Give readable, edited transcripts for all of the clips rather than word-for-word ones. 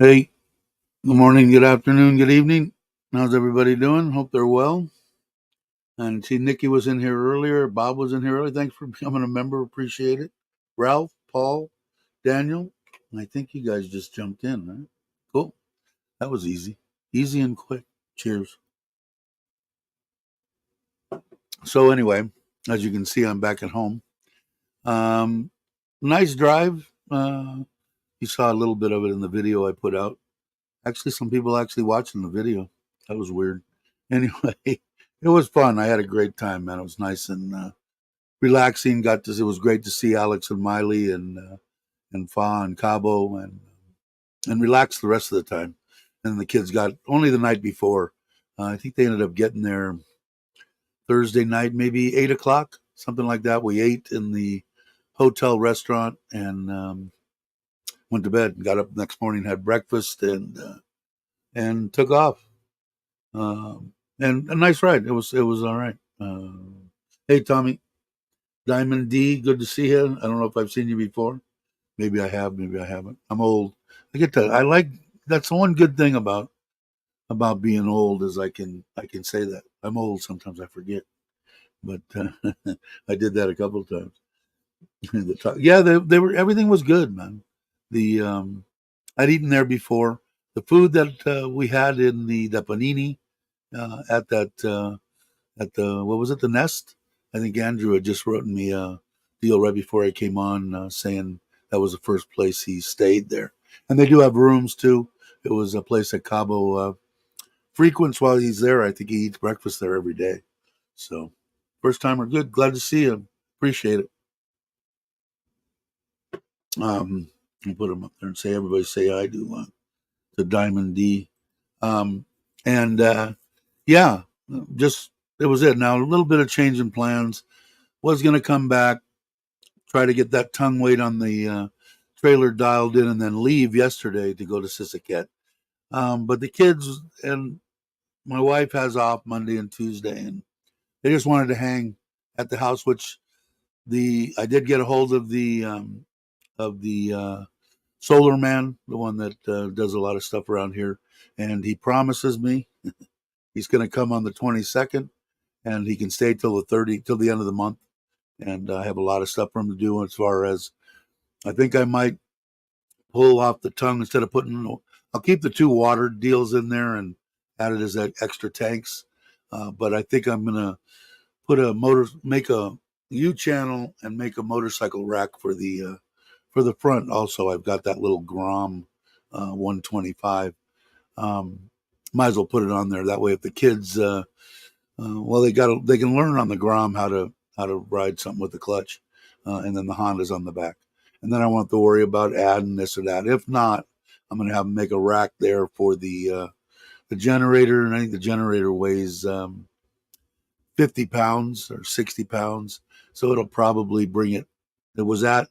Hey, good morning, good afternoon, good evening. How's everybody doing? Hope they're well. And see, Nikki was in here earlier. Bob was in here earlier. Thanks for becoming a member. Appreciate it. Ralph, Paul, Daniel. I think you guys just jumped in, right? Cool. That was easy. Easy and quick. Cheers. So, anyway, as you can see, I'm back at home. Um, Nice drive. You saw a little bit of it in the video I put out. Actually, some people actually watching the video. That was weird. Anyway, it was fun. I had a great time, man. It was nice and relaxing. It was great to see Alex and Miley and Fa and Cabo and relax the rest of the time. And the kids got only the night before. I think they ended up getting there Thursday night, maybe 8 o'clock, something like that. We ate in the hotel restaurant and went to bed. Got up next morning, had breakfast, and took off. And a nice ride. It was all right. Hey Tommy, Diamond D, good to see you. I don't know if I've seen you before. Maybe I have, maybe I haven't. I'm old. I get to. I like. That's the one good thing about being old is I can say that I'm old. Sometimes I forget, but I did that a couple of times. Yeah, they were. Everything was good, man. The I'd eaten there before. The food that we had in the panini at that at the what was it, the Nest? I think Andrew had just written me a deal right before I came on, saying that was the first place he stayed there, and they do have rooms too. It was a place that Cabo frequents while he's there. I think he eats breakfast there every day. So first timer, good. Glad to see him. Appreciate it. I'll put him up there and say everybody say I do to Diamond D. Um, and yeah, just it was it. Now a little bit of change in plans. Was going to come back, try to get that tongue weight on the trailer dialed in, and then leave yesterday to go to Sisaket. But the kids and my wife has off Monday and Tuesday, and they just wanted to hang at the house. Which the I did get a hold of the Solar Man, the one that does a lot of stuff around here, and he promises me he's going to come on the 22nd, and he can stay till till the end of the month. And I have a lot of stuff for him to do as far as I think I might pull off the tongue instead of putting. I'll keep the two water deals in there and add it as extra tanks. But I think I'm gonna make a U channel and make a motorcycle rack for the front. Also, I've got that little Grom 125. Um, Might as well put it on there. That way, if the kids, well, they can learn on the Grom how to ride something with the clutch, and then the Honda's on the back. And then I won't have to worry about adding this or that. If not, I'm going to have them make a rack there for the generator, and I think the generator weighs 50 pounds or 60 pounds, so it'll probably bring it. It was at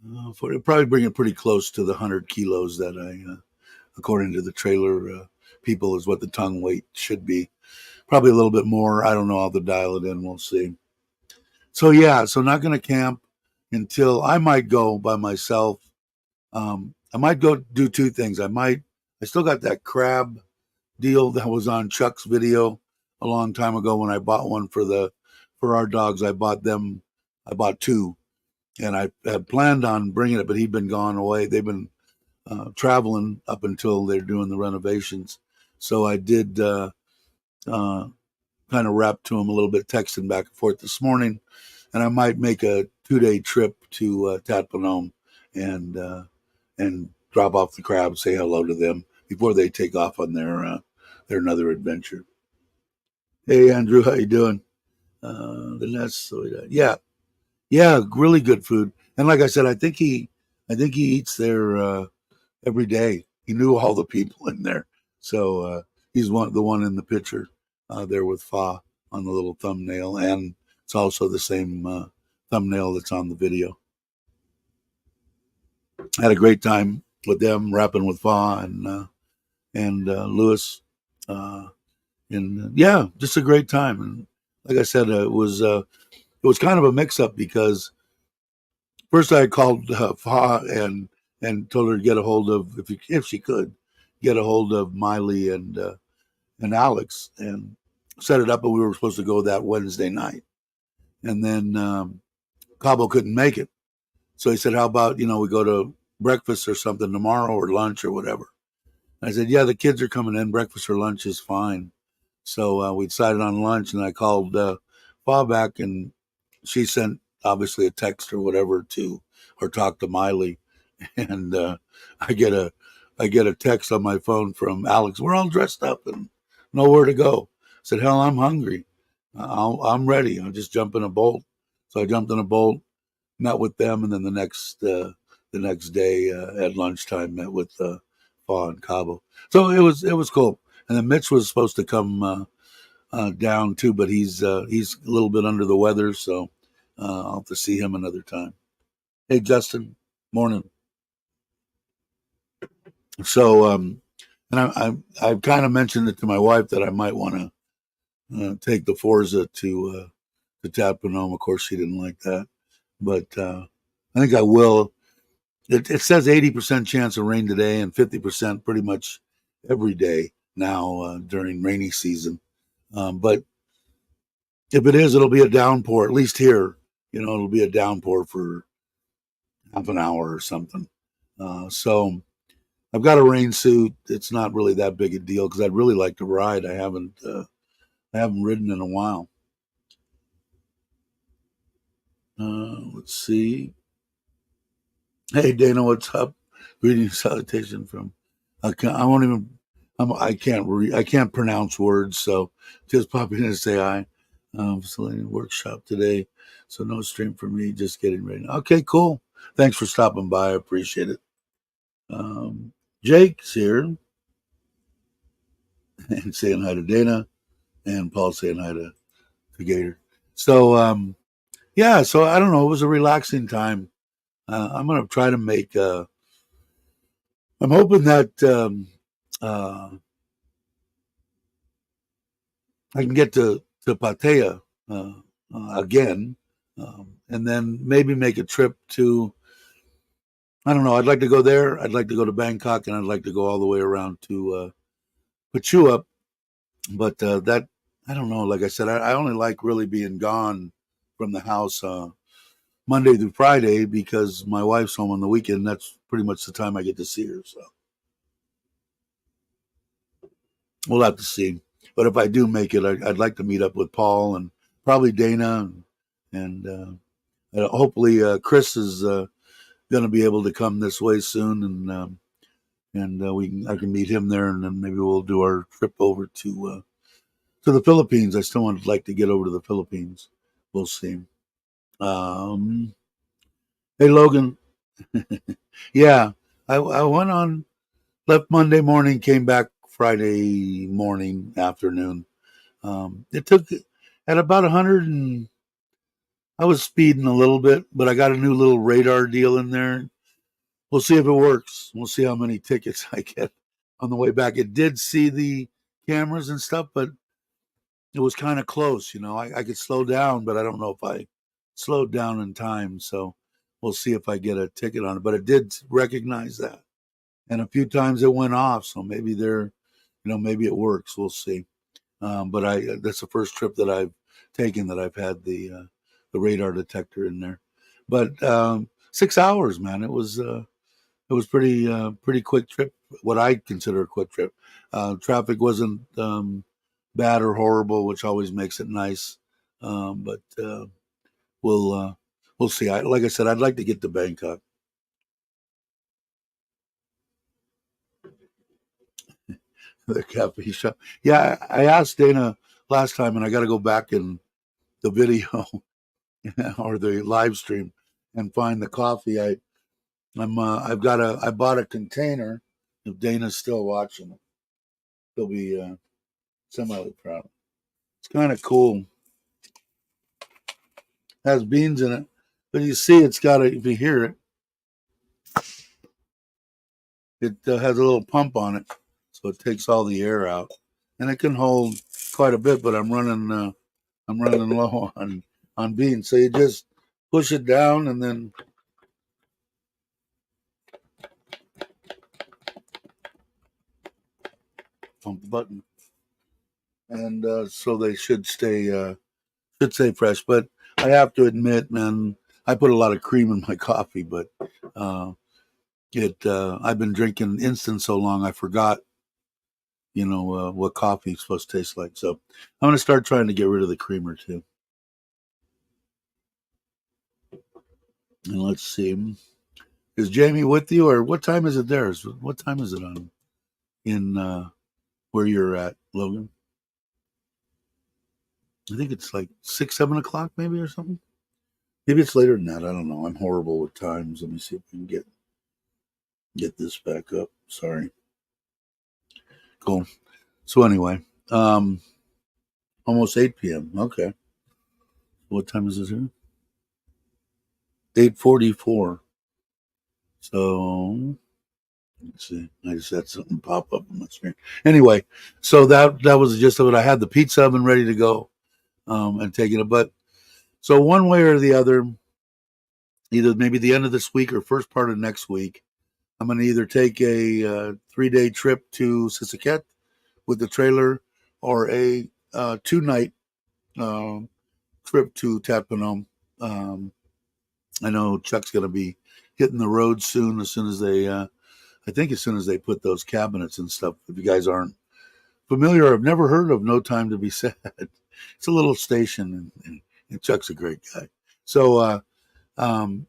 it'll probably bring it pretty close to the 100 kilos that according to the trailer people, is what the tongue weight should be. Probably a little bit more. I don't know. I'll have to dial it in. We'll see. So yeah, so not going to camp until I might go by myself. I might go do two things. I still got that crab deal that was on Chuck's video a long time ago when I bought one for our dogs. I bought two, and I had planned on bringing it, but he'd been gone away. They've been traveling up until they're doing the renovations. So I did kind of rap to him a little bit, texting back and forth this morning, and I might make a 2-day trip to Tatpanome and drop off the crab, say hello to them before they take off on their another adventure. Hey Andrew, how you doing? The nest, so yeah, really good food. And like I said, I think he eats there every day. He knew all the people in there, so he's the one in the picture there with Fa on the little thumbnail, and it's also the same thumbnail that's on the video. I had a great time with them, rapping with Fa and Lewis, and yeah, just a great time. And like I said, it was kind of a mix up because first I called Fa and told her to get a hold of, if she could, get a hold of Miley and Alex and set it up. And we were supposed to go that Wednesday night. And then Cabo couldn't make it. So he said, how about, we go to breakfast or something tomorrow or lunch or whatever. And I said, yeah, the kids are coming in. Breakfast or lunch is fine. So we decided on lunch, and I called Fa back, and she sent obviously a text or whatever or talked to Miley. And I get a text on my phone from Alex. We're all dressed up and nowhere to go. I said, hell, I'm hungry. I'm ready. I'll just jump in a boat. So I jumped in a boat, met with them, and then the next day at lunchtime met with Fa and Cabo. So it was cool. And then Mitch was supposed to come down too, but he's a little bit under the weather, so I'll have to see him another time. Hey, Justin, morning. So and I've kind of mentioned it to my wife that I might want to take the Forza to Tappanome. Of course, she didn't like that, but I think I will. It says 80% chance of rain today and 50% pretty much every day now during rainy season. But if it is, it'll be a downpour, at least here. It'll be a downpour for half an hour or something. So I've got a rain suit. It's not really that big a deal because I'd really like to ride. I haven't ridden in a while. Let's see. Hey, Dana, what's up? Greetings, salutation from. I won't even. I can't pronounce words, so just pop in and say hi. Facilitating workshop today, so no stream for me. Just getting ready. Okay, cool. Thanks for stopping by. I appreciate it. Jake's here and saying hi to Dana, and Paul saying hi to Gator. So yeah, so I don't know. It was a relaxing time. I'm gonna try to make. I'm hoping that I can get to Pattaya again, and then maybe make a trip to. I don't know. I'd like to go there. I'd like to go to Bangkok, and I'd like to go all the way around to Pattaya. But that I don't know. Like I said, I only like really being gone from the house Monday through Friday because my wife's home on the weekend. That's pretty much the time I get to see her. So we'll have to see. But if I do make it, I'd like to meet up with Paul and probably Dana, and hopefully Chris is going to be able to come this way soon, and I can meet him there, and then maybe we'll do our trip over to the Philippines. I still would like to get over to the Philippines. We'll see. Hey, Logan. Yeah, I went on, left Monday morning, came back Friday morning, afternoon. It took at about 100 and I was speeding a little bit, but I got a new little radar deal in there. We'll see if it works. We'll see how many tickets I get on the way back. It did see the cameras and stuff, but it was kind of close. I could slow down, but I don't know if I slowed down in time. So we'll see if I get a ticket on it. But it did recognize that. And a few times it went off. So maybe maybe it works. We'll see. But that's the first trip that I've taken that I've had the radar detector in there. But 6 hours, man, it was pretty quick trip. What I consider a quick trip. Traffic wasn't bad or horrible, which always makes it nice. But we'll see. Like I said, I'd like to get to Bangkok. The cafe shop. Yeah, I asked Dana last time, and I got to go back in the video or the live stream and find the coffee. I bought a container. If Dana's still watching, he'll be semi proud. It's kind of cool. Has beans in it, but you see, it's got a. If you hear it, it has a little pump on it, so it takes all the air out, and it can hold quite a bit. But I'm running low on beans, so you just push it down, and then pump the button, and so they should stay fresh. But I have to admit, man, I put a lot of cream in my coffee, but uh, I've been drinking instant so long I forgot, what coffee is supposed to taste like. So I'm gonna start trying to get rid of the creamer too. And let's see, is Jamie with you, or what time is it there? What time is it on in where you're at, Logan? I think it's like 6, 7 o'clock, maybe, or something. Maybe it's later than that. I don't know. I'm horrible with times. Let me see if we can get this back up. Sorry. Cool. So anyway, um, almost 8 p.m. Okay. What time is this here? 8:44. So let's see. I just had something pop up on my screen. Anyway, so that was the gist of it. I had the pizza oven ready to go, and taking it. But so one way or the other, either maybe the end of this week or first part of next week, I'm going to either take a 3-day trip to Sisaket with the trailer, or a 2-night uh, trip to Tatpanam. Um, I know Chuck's going to be hitting the road soon. As soon as they, I think, as soon as they put those cabinets and stuff. If you guys aren't familiar, or have never heard of No Time to Be Sad, it's a little station, and Chuck's a great guy. So um,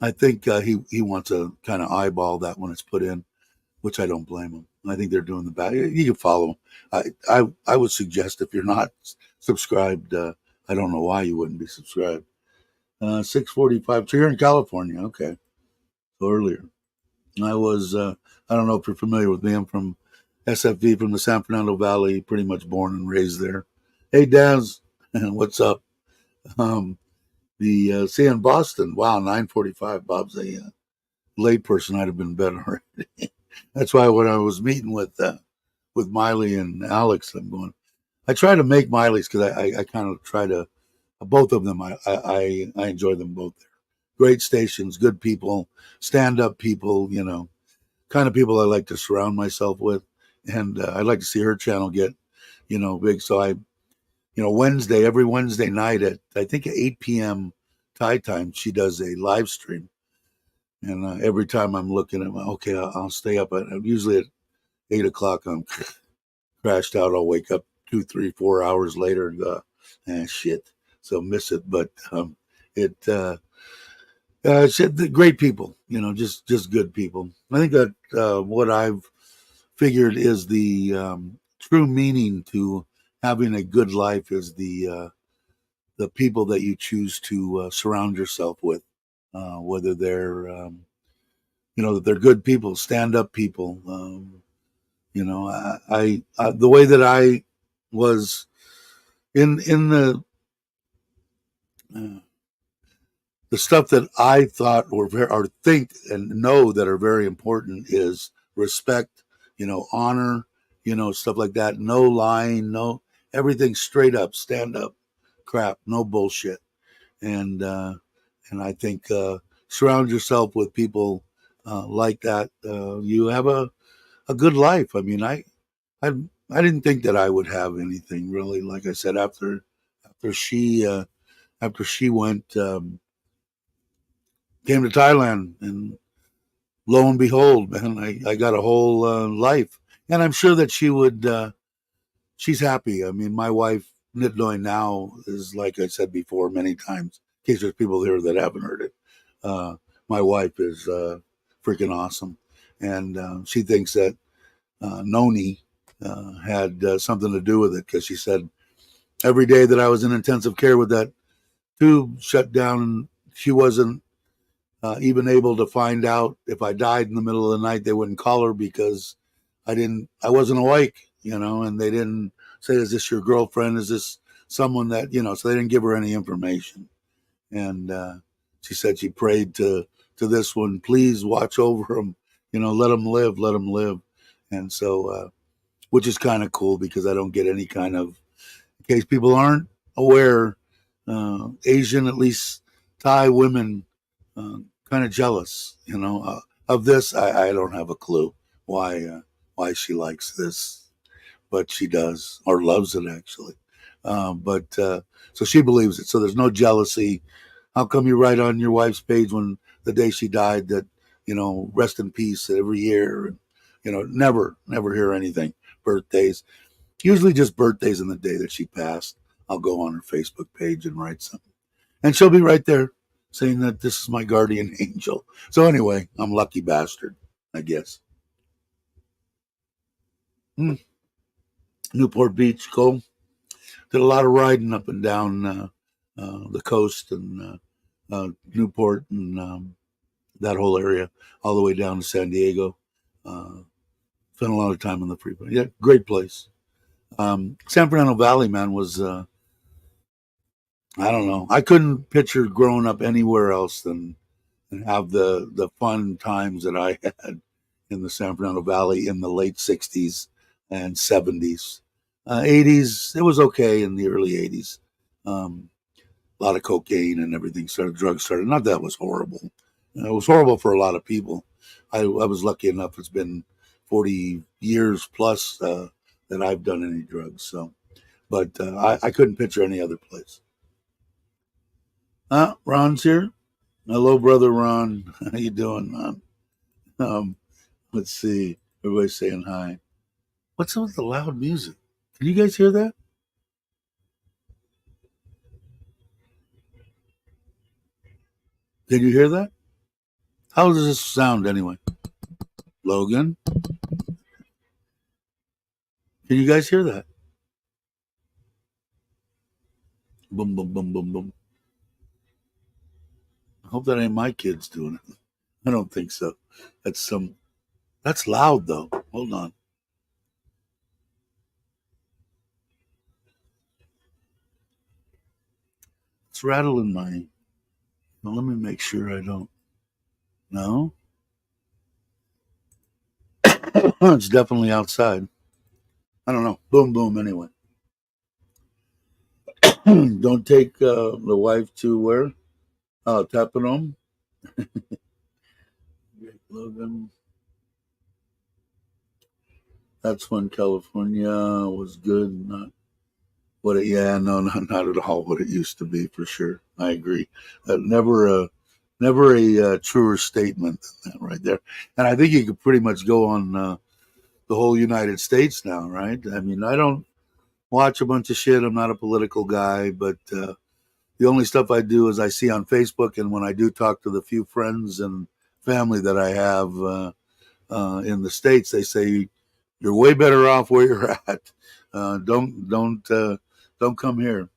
I think he wants to kind of eyeball that when it's put in, which I don't blame them. I think they're doing the best. You can follow them. I would suggest, if you're not subscribed, I don't know why you wouldn't be subscribed. 6:45. So you're in California, okay? So earlier, I was. I don't know if you're familiar with me. I'm from SFV, from the San Fernando Valley. Pretty much born and raised there. Hey, Daz, what's up? Um, see you in Boston. Wow, 9:45. Bob's a late person. I'd have been better. That's why when I was meeting with Miley and Alex, I'm going. I try to make Miley's because I kind of try to both of them. I enjoy them both. There, great stations, good people, stand up people. Kind of people I like to surround myself with, and I'd like to see her channel get big. So every Wednesday night at I think 8 p.m. Thai time, she does a live stream. And every time I'm looking at, okay, I'll stay up. Usually at 8 o'clock, I'm crashed out. I'll wake up 2, 3, 4 hours later and go, shit. So miss it. But it's great people, just good people. I think that what I've figured is the true meaning to having a good life is the people that you choose to surround yourself with, whether they're that they're good people, stand up people. I the way that I was in uh, the stuff that I thought were or think and know that are very important is respect, honor, stuff like that. No lying, no everything straight up, stand up, crap, no bullshit. And I think surround yourself with people like that. You have a good life. I mean, I I didn't think that I would have anything really. Like I said, after she after she went came to Thailand, and lo and behold, man, I got a whole life, and I'm sure that she would. She's happy. I mean, my wife, Nitnoy, now is, like I said before many times, in case there's people here that haven't heard it. Uh, my wife is freaking awesome, and she thinks that Noni had something to do with it, because she said every day that I was in intensive care with that tube shut down, she wasn't even able to find out if I died in the middle of the night. They wouldn't call her because I wasn't awake, and they didn't say, is this your girlfriend? Is this someone that, so they didn't give her any information. And she said she prayed to this one, please watch over them, let them live, let them live. And so, which is kind of cool, because I don't get any kind of, in case people aren't aware, Asian, at least Thai women, kind of jealous, of this. I don't have a clue why she likes this, but she does, or loves it actually. But so she believes it. So there's no jealousy. How come you write on your wife's page when the day she died that, rest in peace every year? Never hear anything. Birthdays, usually just birthdays and the day that she passed. I'll go on her Facebook page and write something. And she'll be right there saying that this is my guardian angel. So anyway, I'm lucky bastard, I guess. Newport Beach, cool. Did a lot of riding up and down the coast and Newport and that whole area, all the way down to San Diego. Spent a lot of time on the freeway. Yeah, great place. San Fernando Valley, man, was I don't know. I couldn't picture growing up anywhere else than and have the fun times that I had in the San Fernando Valley in the late '60s and '70s. '80s, it was okay in the early '80s. A lot of cocaine and everything started, drugs started. Not that it was horrible. It was horrible for a lot of people. I was lucky enough. It's been 40 years plus that I've done any drugs. So, but I couldn't picture any other place. Ron's here. Hello, brother Ron. How you doing, man? Um, let's see. Everybody's saying hi. What's up with the loud music? Can you guys hear that? Did you hear that? How does this sound anyway? Logan, can you guys hear that? Boom, boom, boom, boom, boom. I hope that ain't my kids doing it. I don't think so. That's some. That's loud though. Hold on. It's rattling my. Well, let me make sure I don't. No, it's definitely outside. I don't know. Boom, boom. Anyway, don't take the wife to where? Tapanum. Logan. That's when California was good. Not what it. Yeah, no, not at all what it used to be for sure. I agree. Never a truer statement than that right there. And I think you could pretty much go on the whole United States now, right? I mean, I don't watch a bunch of shit. I'm not a political guy, but the only stuff I do is I see on Facebook, and when I do talk to the few friends and family that I have in the States, they say you're way better off where you're at. Don't come here.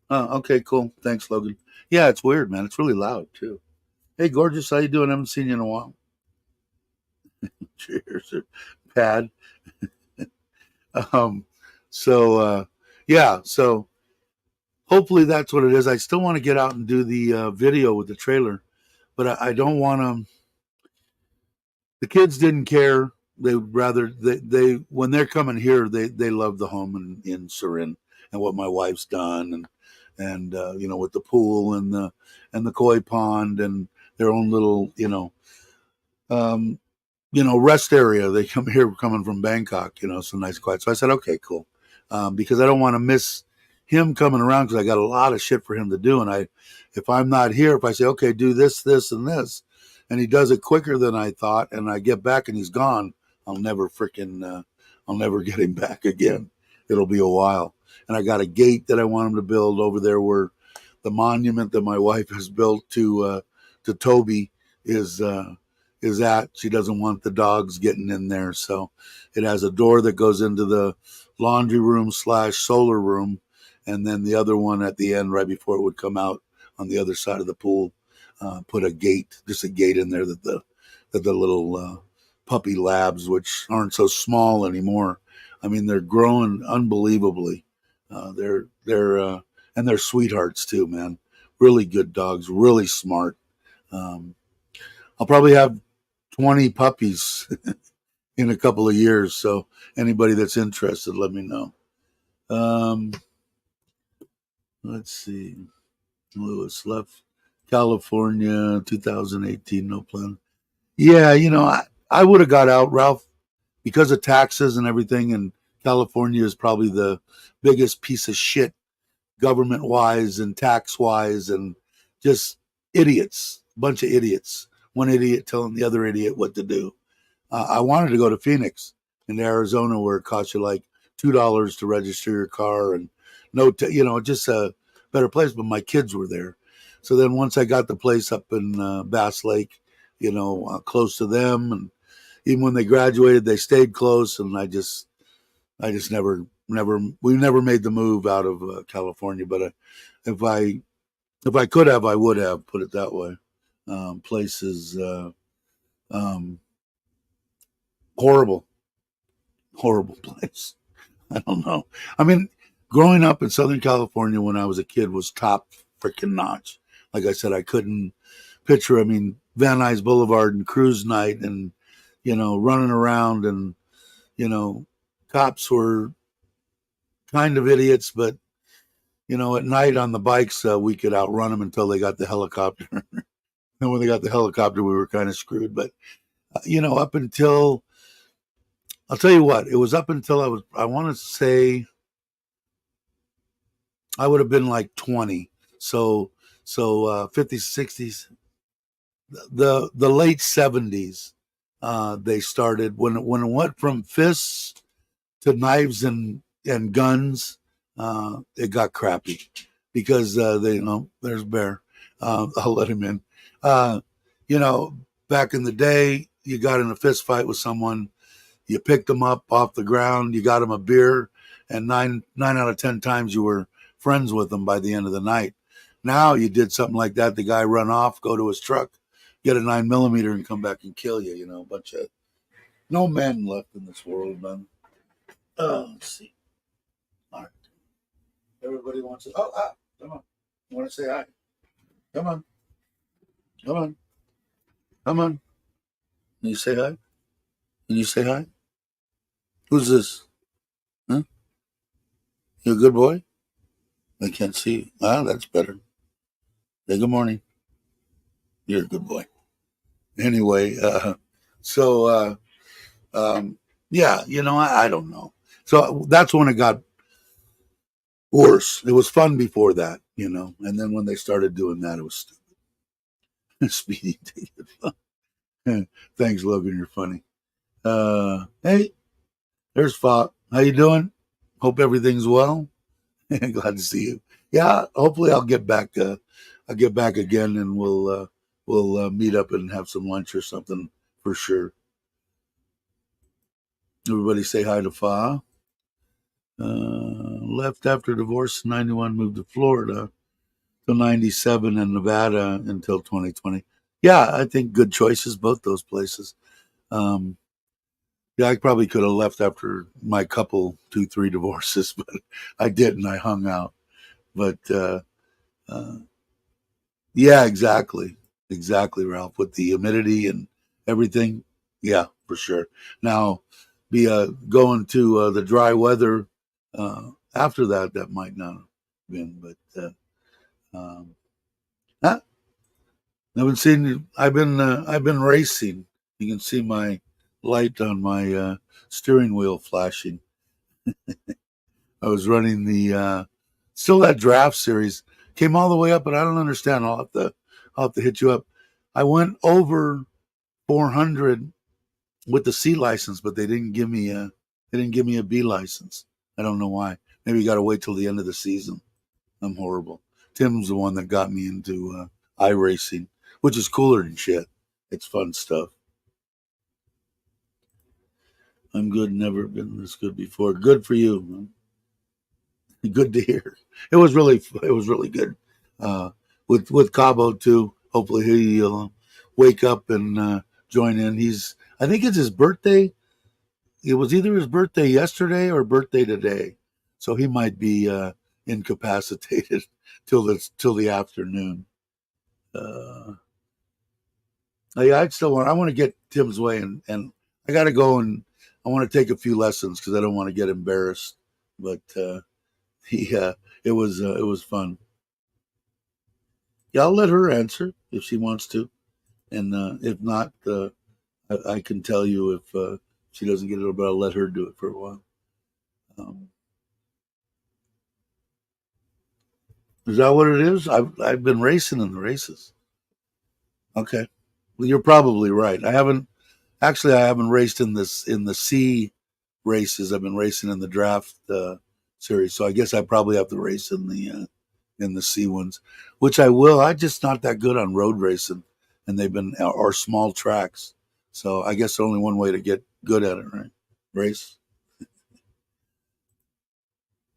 Okay, cool. Thanks, Logan. Yeah, it's weird, man. It's really loud too. Hey, gorgeous, how you doing? I haven't seen you in a while. Cheers, pad. Um, so yeah, so hopefully that's what it is. I still want to get out and do the video with the trailer, but I don't want to. The kids didn't care. They would rather they when they're coming here, they love the home in Surin and what my wife's done and with the pool and the koi pond and their own little um, rest area. They come here coming from Bangkok, so nice quiet. So I said, okay, cool. Because I don't want to miss him coming around because I got a lot of shit for him to do. And if I'm not here, if I say, okay, do this, this, and this, and he does it quicker than I thought, and I get back and he's gone, I'll never get him back again. It'll be a while. And I got a gate that I want him to build over there where the monument that my wife has built to Toby is at. She doesn't want the dogs getting in there, so it has a door that goes into the laundry room / solar room, and then the other one at the end, right before it would come out on the other side of the pool, put just a gate in there that the little puppy labs, which aren't so small anymore. I mean, they're growing unbelievably. And they're sweethearts too, man. Really good dogs, really smart. Um, I'll probably have 20 puppies in a couple of years. So anybody that's interested, let me know. Um, let's see. Lewis left California 2018, no plan. Yeah, I would have got out, Ralph, because of taxes and everything, and California is probably the biggest piece of shit government wise and tax wise, and just idiots, bunch of idiots. One idiot telling the other idiot what to do. I wanted to go to Phoenix in Arizona, where it costs you like $2 to register your car, and just a better place. But my kids were there, so then once I got the place up in Bass Lake, close to them, and even when they graduated, they stayed close, and I just we never made the move out of California. But if I could have, I would have, put it that way. Places horrible, horrible place. I don't know. I mean, growing up in Southern California when I was a kid was top freaking notch. Like I said, I couldn't picture. I mean, Van Nuys Boulevard and cruise night, and running around, and cops were kind of idiots, but at night on the bikes, we could outrun them until they got the helicopter. And when they got the helicopter, we were kind of screwed. But up until, I'll tell you what, it was up until I want to say I would have been like 20. So 50s, 60s, the late 70s, they started when it went from fists to knives and guns. It got crappy because there's Bear. I'll let him in. Back in the day, you got in a fist fight with someone, you picked them up off the ground, you got them a beer, and nine out of 10 times you were friends with them by the end of the night. Now you did something like that, the guy run off, go to his truck, get a 9mm, and come back and kill you. A bunch of no men left in this world, man. Let's see. All right. Everybody wants to. Come on. You want to say hi? Come on. Come on. Come on. Can you say hi? Can you say hi? Who's this? Huh? You a good boy? I can't see you. That's better. Say good morning. You're a good boy. Anyway, so yeah, I don't know. So that's when it got worse. It was fun before that, and then when they started doing that, it was stupid. Speeding ticket. Thanks, Logan. You're funny. Hey, there's Fop. How you doing? Hope everything's well. Glad to see you. Yeah, hopefully I'll get back. I'll get back again, and we'll meet up and have some lunch or something for sure. Everybody say hi to Fa. Left after divorce in 91, moved to Florida till 97, and Nevada until 2020. Yeah, I think good choices, both those places. Yeah, I probably could have left after my couple, 2, 3 divorces, but I didn't. I hung out. But yeah, exactly. Exactly, Ralph. With the humidity and everything. Yeah, for sure. Now, be going to the dry weather after that, that might not have been, but I haven't seen you. I've been racing. You can see my light on my steering wheel flashing. I was running the still that draft series. Came all the way up, but I don't understand. I'll have to hit you up. I went over 400 with the C license, but they didn't give me a B license. I don't know why. Maybe you got to wait till the end of the season. I'm horrible. Tim's the one that got me into iRacing, which is cooler than shit. It's fun stuff. I'm good. Never been this good before. Good for you, man. Good to hear. It was really good. With Cabo too. Hopefully he'll wake up and join in. I think it's his birthday. It was either his birthday yesterday or birthday today, so he might be incapacitated till the afternoon. Yeah, I want to get Tim's way, and I got to go, and I want to take a few lessons because I don't want to get embarrassed. But yeah, it was fun. Yeah, I'll let her answer if she wants to, and if not, I can tell you if she doesn't get it, but I'll let her do it for a while. Um, is that what it is? I've been racing in the races. Okay, well, you're probably right. I haven't raced in the C races. I've been racing in the draft series, so I guess I probably have to race in the C ones, which I will. I'm just not that good on road racing, and they've been or small tracks. So I guess only one way to get good at it, right? Race.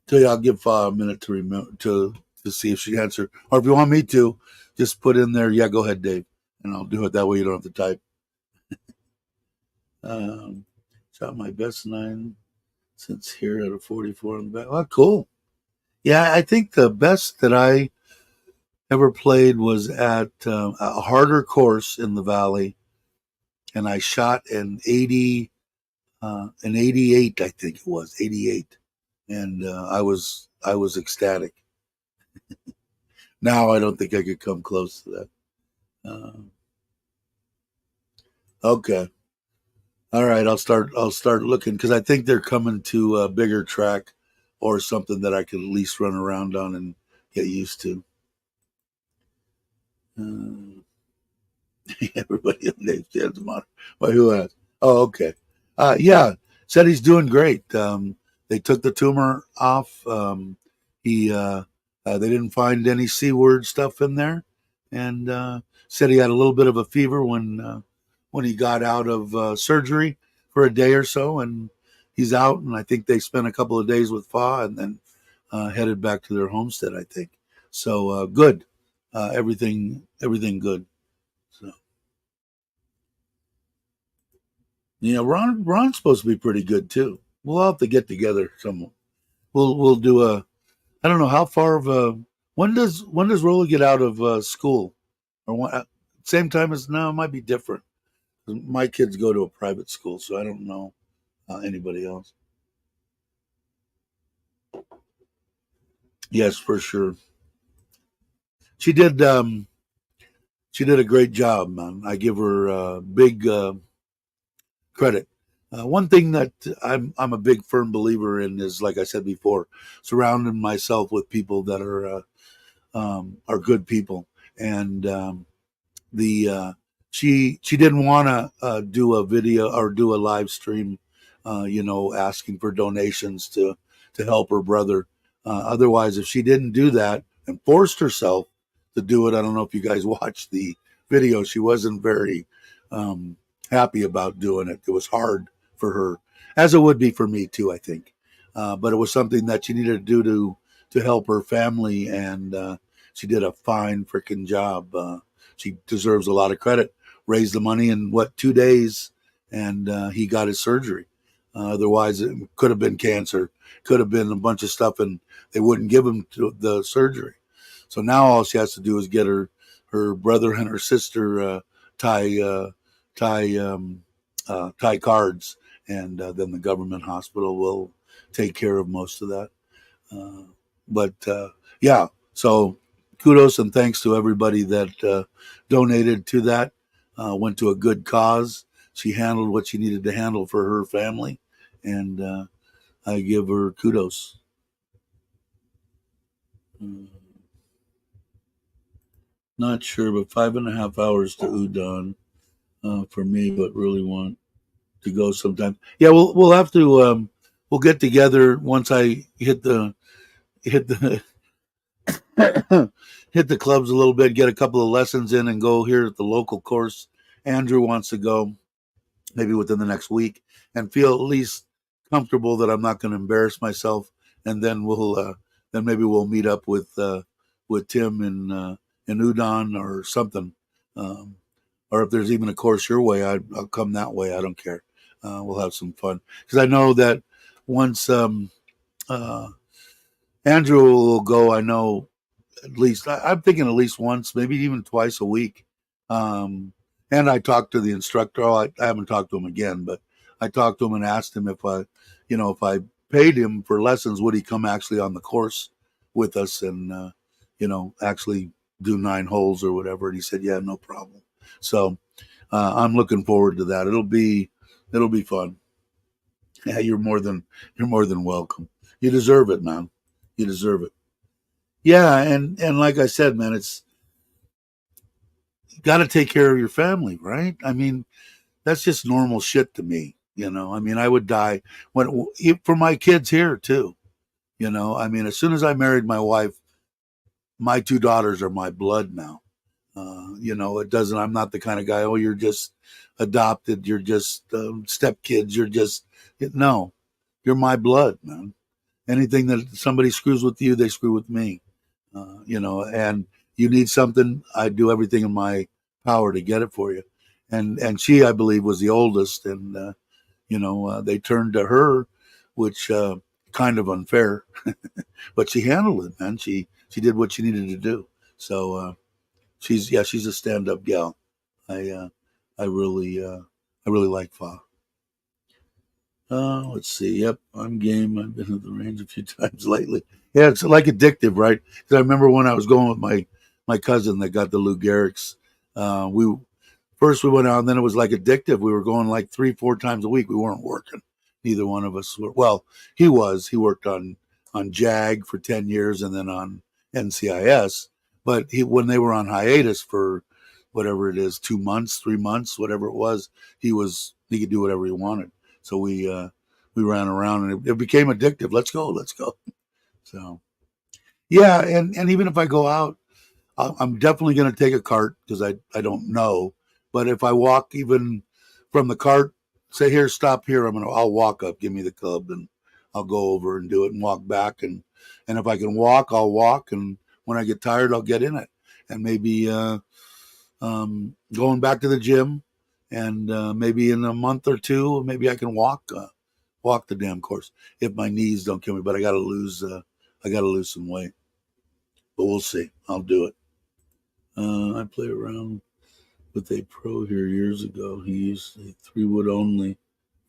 Tell you, I'll give a minute to remember to see if she answered, or if you want me to, just put in there. Yeah, go ahead, Dave, and I'll do it that way. You don't have to type. Um, shot my best nine since here at a 44 in the back. Oh, cool. Yeah, I think the best that I ever played was at a harder course in the valley, and I shot an 88, I think it was 88, and I was ecstatic. Now I don't think I could come close to that. Okay, all right, I'll start looking because I think they're coming to a bigger track or something that I could at least run around on and get used to. Uh, Everybody understands the monitor. Why, who asked? Oh, okay. Yeah, said he's doing great. They took the tumor off. He They didn't find any C word stuff in there, and said he had a little bit of a fever when he got out of surgery for a day or so, and he's out. And I think they spent a couple of days with Fa, and then headed back to their homestead. I think so. Good. Everything good. So. Yeah, Ron's supposed to be pretty good too. We'll have to get together some. We'll do a. I don't know how far of a. When does Rolla get out of school? Or same time as now? It might be different. My kids go to a private school, so I don't know anybody else. Yes, for sure. She did. She did a great job, man. I give her big credit. One thing that I'm a big firm believer in is, like I said before, surrounding myself with people that are good people. And the she didn't want to do a video or do a live stream, asking for donations to help her brother. Otherwise, if she didn't do that and forced herself to do it, I don't know if you guys watched the video. She wasn't very um, happy about doing it. It was hard for her, as it would be for me too, I think. But it was something that she needed to do to help her family, and she did a fine freaking job. She deserves a lot of credit. Raised the money in 2 days, and he got his surgery. Otherwise, it could have been cancer, could have been a bunch of stuff, and they wouldn't give him the surgery. So now all she has to do is get her brother and her sister Thai Thai Thai cards, and then the government hospital will take care of most of that. Uh, but yeah, so kudos and thanks to everybody that donated to that. Went to a good cause. She handled what she needed to handle for her family, and I give her kudos. Uh, Not sure, but 5.5 hours to Udon for me, but really want to go sometime. Yeah, we'll have to we'll get together once I hit the hit the clubs a little bit, get a couple of lessons in, and go here at the local course. Andrew wants to go maybe within the next week and feel at least comfortable that I'm not going to embarrass myself. And then then maybe we'll meet up with Tim in Udon or something. Um, or if there's even a course your way, I'll come that way. I don't care. We'll have some fun because I know that once uh, Andrew will go, I know at least I'm thinking at least once, maybe even twice a week. Um, and I talked to the instructor. Oh, I haven't talked to him again, but I talked to him and asked him if I paid him for lessons, would he come actually on the course with us and actually do 9 holes or whatever? And he said, yeah, no problem. So I'm looking forward to that. It'll be fun. Yeah, you're more than welcome. You deserve it, man. You deserve it. Yeah, and like I said, man, it's got to take care of your family, right? I mean, that's just normal shit to me. I mean, I would die for my kids here too. I mean, as soon as I married my wife, my two daughters are my blood now. It doesn't. I'm not the kind of guy. Oh, you're just adopted. You're just stepkids. You're just no. You're my blood, man. Anything that somebody screws with you, they screw with me. And you need something, I do everything in my power to get it for you. And she, I believe, was the oldest, and they turned to her, which kind of unfair, but she handled it, man. She did what she needed to do. So she's a stand up gal. I uh, I really like Fa. Let's see. Yep, I'm game. I've been at the range a few times lately. Yeah, it's like addictive, right? Because I remember when I was going with my cousin that got the Lou Gehrig's. We First we went out, and then it was like addictive. We were going like 3-4 times a week. We weren't working. Neither one of us were. Well, he was. He worked on JAG for 10 years, and then on NCIS. But when they were on hiatus for whatever it is, 2 months, 3 months, whatever it was, he could do whatever he wanted. So we ran around, and it became addictive. Let's go, let's go. So yeah, and even if I go out, I'm definitely going to take a cart because I don't know. But if I walk even from the cart, say here, stop here, I'll walk up, give me the club, and I'll go over and do it and walk back. And if I can walk, I'll walk. And when I get tired, I'll get in it. And maybe going back to the gym, and maybe in a month or two, maybe I can walk the damn course if my knees don't kill me. But I gotta lose some weight. But we'll see. I'll do it. I played around with a pro here years ago. He used a 3 wood only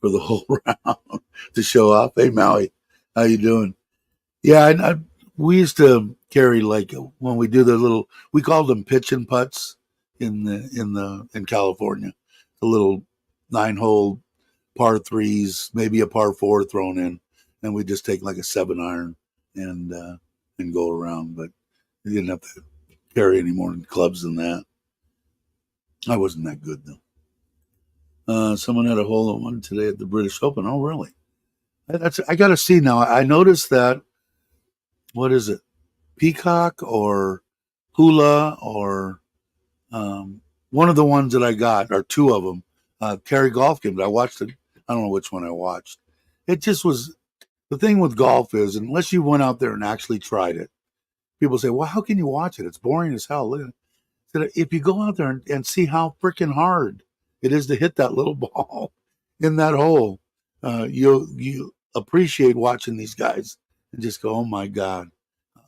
for the whole round to show off. Hey Maui, how you doing? Yeah, we used to carry, like, when we do the little, we called them pitch and putts in California. The little 9 hole par threes, maybe a par four thrown in, and we just take like a 7 iron and go around. But you didn't have to carry any more clubs than that. I wasn't that good though. Someone had a hole in one today at the British Open. Oh, really? I got to see now. I noticed that. What is it? Peacock or Hula or one of the ones that I got, or two of them. Carry golf games. I watched it. I don't know which one I watched. It just was, the thing with golf is, unless you went out there and actually tried it, people say, "Well, how can you watch it? It's boring as hell." Look at it. If you go out there and see how freaking hard it is to hit that little ball in that hole, you appreciate watching these guys and just go, "Oh my God,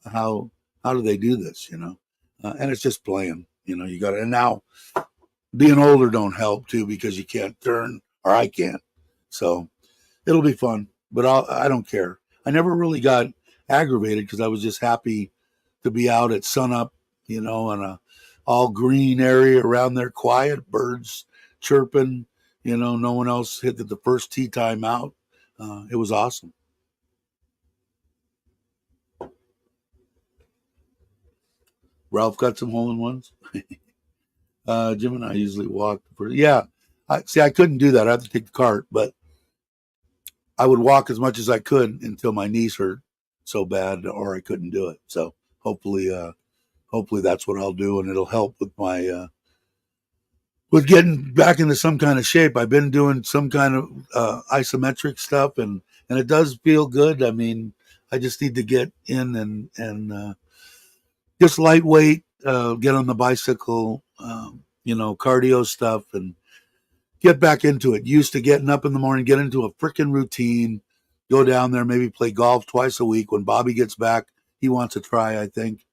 how how do they do this?" And it's just playing. You got to. And now being older don't help too, because you can't turn, or I can't. So it'll be fun, but I don't care. I never really got aggravated because I was just happy to be out at sunup, in a all green area around there, quiet, birds chirping, no one else hit the first tee time out. It was awesome. Ralph got some hole in ones. Jim and I usually walk. Yeah, I couldn't do that. I had to take the cart, but I would walk as much as I could until my knees hurt so bad, or I couldn't do it. So hopefully that's what I'll do, and it'll help with my with getting back into some kind of shape. I've been doing some kind of isometric stuff, and it does feel good. I mean, I just need to get in and just lightweight, get on the bicycle, cardio stuff, and get back into it. Used to getting up in the morning, get into a freaking routine, go down there, maybe play golf twice a week. When Bobby gets back, he wants to try, I think.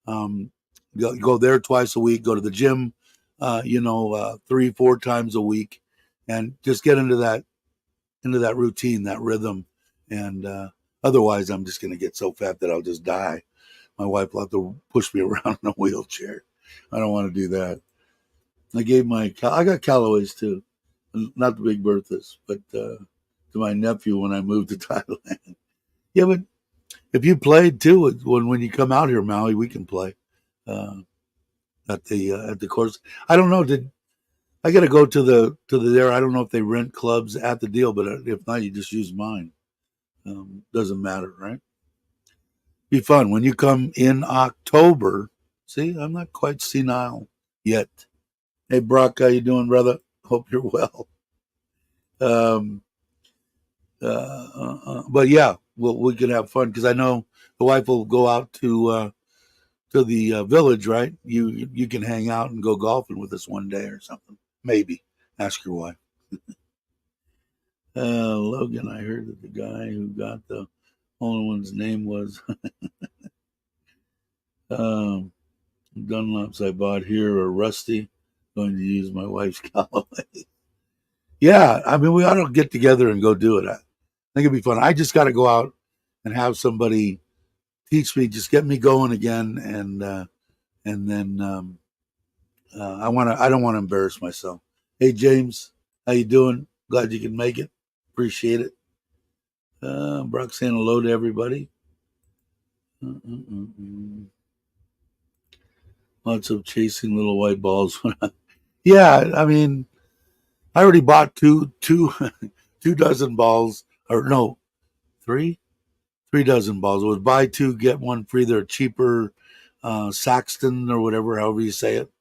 Go there twice a week, go to the gym, 3-4 times a week, and just get into that routine, that rhythm. And otherwise, I'm just going to get so fat that I'll just die. My wife will have to push me around in a wheelchair. I don't want to do that. I got Callaways too, not the Big Berthas, but to my nephew when I moved to Thailand. Yeah, but if you played too, when you come out here, Maui, we can play uh, at the course. I don't know. Did I got to go to the there? I don't know if they rent clubs at the deal, but if not, you just use mine. Doesn't matter, right? Be fun when you come in October. See, I'm not quite senile yet. Hey, Brock, how you doing, brother? Hope you're well. Um, but yeah, we could have fun because I know the wife will go out to the village, right? You can hang out and go golfing with us one day or something. Maybe ask your wife. Logan, I heard that the guy who got the only one's name was um, Dunlops I bought here are rusty. Going to use my wife's Callaway. Yeah, I mean we ought to get together and go do it. I think it'd be fun. I just got to go out and have somebody teach me, just get me going again, and then I don't want to embarrass myself. Hey James, how you doing? Glad you can make it. Appreciate it. Brock saying hello to everybody. Lots of chasing little white balls. Yeah, I mean, I already bought two dozen balls, or no, three dozen balls. It was buy two get one free. They're cheaper, Saxton or whatever, however you say it.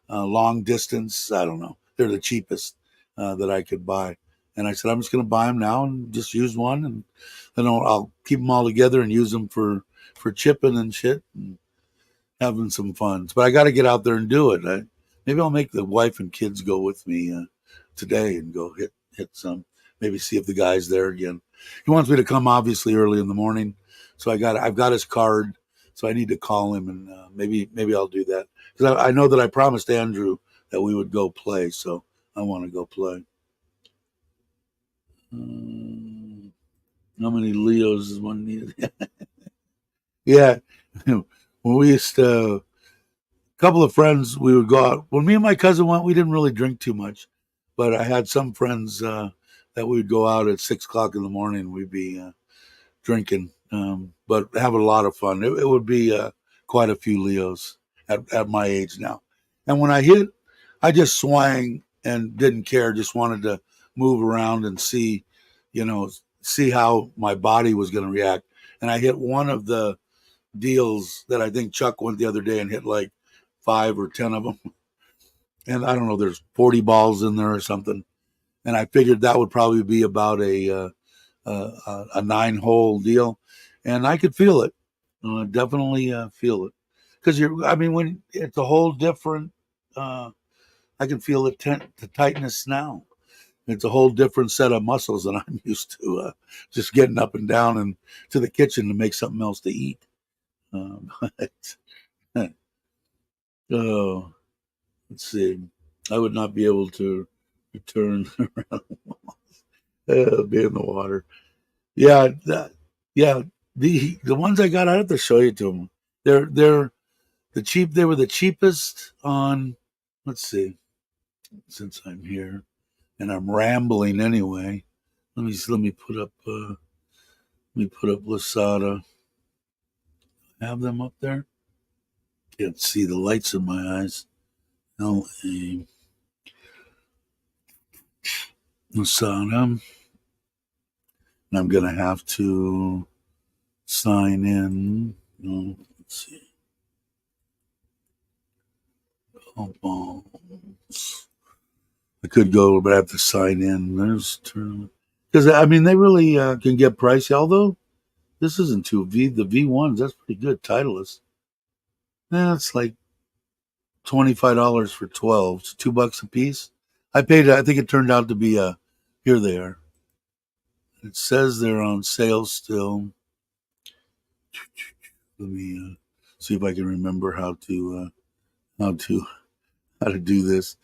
Long distance. I don't know. They're the cheapest that I could buy. And I said, I'm just going to buy them now and just use one, and then I'll keep them all together and use them for chipping and shit and having some fun. But I got to get out there and do it. Maybe I'll make the wife and kids go with me today and go hit some. Maybe see if the guy's there again. He wants me to come obviously early in the morning, so I've got his card, so I need to call him and maybe I'll do that because I know that I promised Andrew that we would go play, so I want to go play. How many Leos is one needed? Yeah, when we used to, a couple of friends, we would go out. When me and my cousin went, we didn't really drink too much, but I had some friends that we would go out at 6 o'clock in the morning. We'd be drinking, but having a lot of fun. It would be quite a few Leos at my age now. And when I hit, I just swang and didn't care. Just wanted to move around and see how my body was going to react. And I hit one of the deals that I think Chuck went the other day and hit like 5 or 10 of them. And I don't know, there's 40 balls in there or something. And I figured that would probably be about a 9-hole deal, and I could feel it. Definitely feel it because I mean, when it's a whole different. I can feel the tightness now. It's a whole different set of muscles than I'm used to. Just getting up and down and to the kitchen to make something else to eat. But, oh, let's see. I would not be able to return around. Be in the water. Yeah, yeah. The ones I got, I have to show you to them. They're the cheap. They were the cheapest on. Let's see. Since I'm here and I'm rambling anyway, let me put up Lasada. Have them up there. Can't see the lights in my eyes. LA Lasada. And I'm gonna have to sign in. No, let's see. Oh, I could go, but I have to sign in. There's because I mean they really can get pricey. Although this isn't too the V1s. That's pretty good. Titleist. That's like $25 for 12. It's $2 a piece. I paid. I think it turned out to be a. Here they are. It says they're on sale still. Let me see if I can remember how to do this.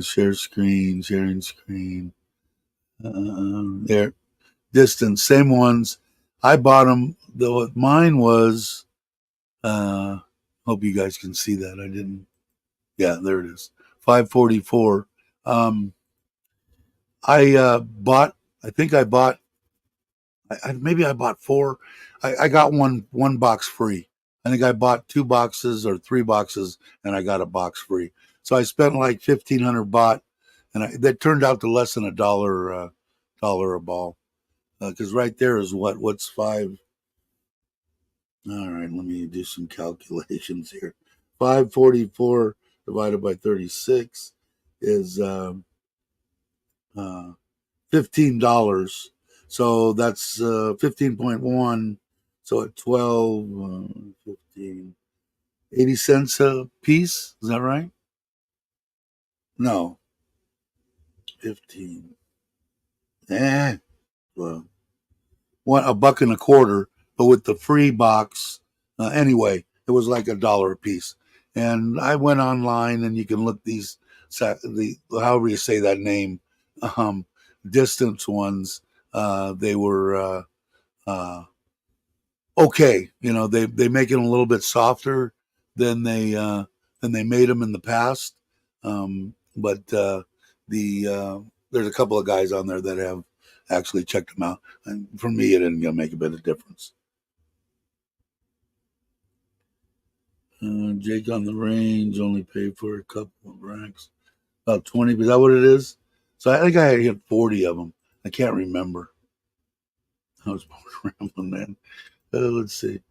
Share screen, sharing screen. There, distance, same ones. I bought them. Though mine was. Hope you guys can see that. I didn't. Yeah, there it is. 544. I bought I think I bought, maybe I bought four. I got one box free. I think I bought 2 boxes or 3 boxes, and I got a box free. So I spent like 1,500 baht, and that turned out to less than $1 a ball. Because right there is what's five. All right, let me do some calculations here. 544 divided by 36 is uh, $15. So that's 15.1. So at 12, 15, 80 cents a piece. Is that right? No, 15. Well, a buck and a quarter, but with the free box, anyway, it was like $1 a piece. And I went online, and you can look however you say that name, um, distance ones. They were okay. They make it a little bit softer than they made them in the past. But there's a couple of guys on there that have actually checked them out, and for me, it didn't make a bit of difference. Jake on the range only paid for a couple of racks, about 20. Is that what it is? So I think I hit 40 of them. I can't remember. I was rambling, man. Let's see.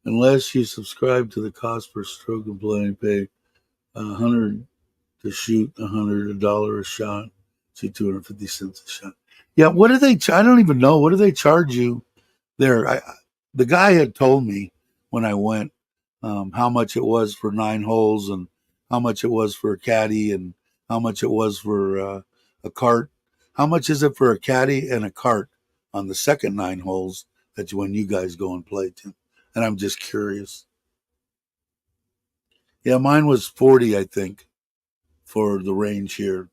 Unless you subscribe to the cost per stroke and play, pay 100 to shoot, $100 a shot, see 250 cents a shot. Yeah, what do they? I don't even know. What do they charge you there? The guy had told me when I went how much it was for 9 holes, and how much it was for a caddy, and how much it was for a cart. How much is it for a caddy and a cart on the second 9 holes when you guys go and play, Tim? And I'm just curious. Yeah, mine was 40, I think, for the range here.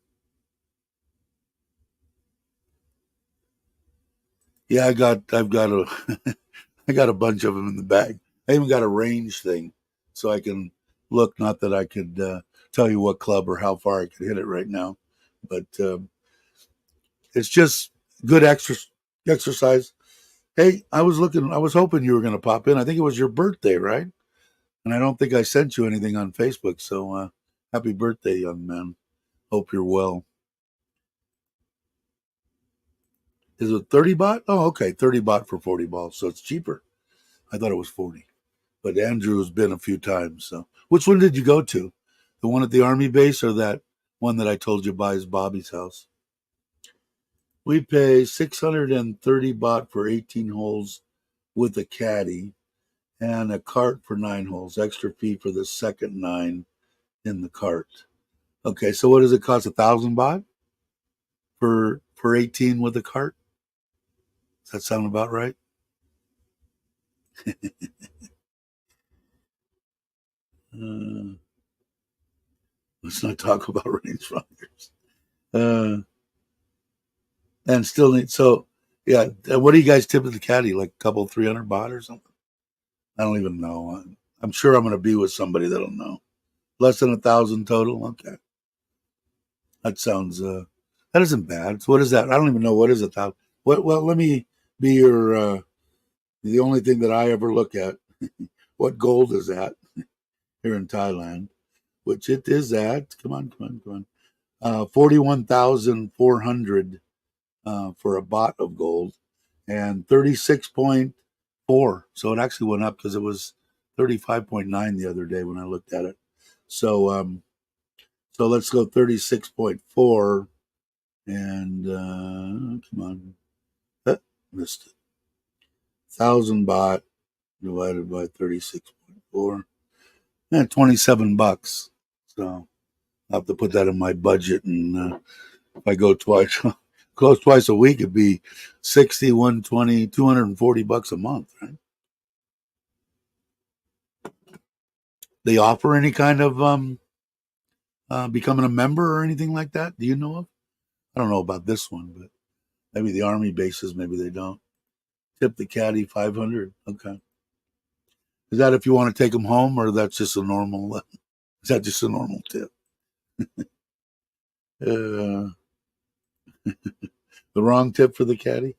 Yeah, I've got I got a bunch of them in the bag. I even got a range thing, so I can look. Not that I could tell you what club or how far I could hit it right now, but it's just good exercise. Hey, I was hoping you were going to pop in. I think it was your birthday, right? And I don't think I sent you anything on Facebook. So happy birthday, young man. Hope you're well. Is it 30 baht? Oh, okay, 30 baht for 40 balls, so it's cheaper. I thought it was 40. But Andrew's been a few times. So, which one did you go to? The one at the army base, or that one that I told you buys Bobby's house? We pay 630 baht for 18 holes with a caddy, and a cart for 9 holes. Extra fee for the second 9 in the cart. Okay, so what does it cost? 1,000 baht for 18 with a cart? Does that sound about right? uh, let's not talk about rangefinders. Uh, and still need so. Yeah, what do you guys tip at the caddy? Like a couple 300 baht or something? I don't even know. I'm sure I'm going to be with somebody that'll know. Less than 1,000 total. Okay, that sounds. That isn't bad. So what is that? I don't even know what is it. What? Well, let me be your. The only thing that I ever look at. What gold is that here in Thailand? Which it is at. Come on. 41,400 for a baht of gold, and 36.4. So it actually went up because it was 35.9 the other day when I looked at it. So let's go 36.4, and come on, missed it. 1,000 baht divided by 36.4, and 27 bucks. So I'll have to put that in my budget, and if I go close twice a week, it'd be 60, 120, 240 bucks a month, right? They offer any kind of becoming a member or anything like that? Do you know of? I don't know about this one, but maybe the army bases, maybe they don't. Tip the caddy 500. Okay. Is that if you want to take them home, or that's just a normal? Is that just a normal tip? Uh, The wrong tip for the caddy.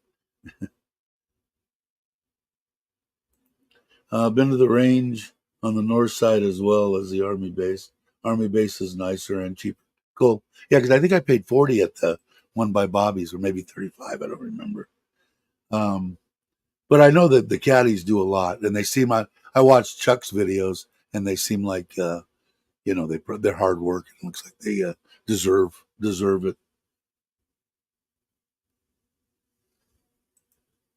Been to the range on the north side as well as the Army base. Army base is nicer and cheaper. Cool. Yeah, because I think I paid 40 at the one by Bobby's, or maybe 35. I don't remember. Um, but I know that the caddies do a lot, and they seem. I watched Chuck's videos, and they seem like they're hard work. It looks like they deserve it.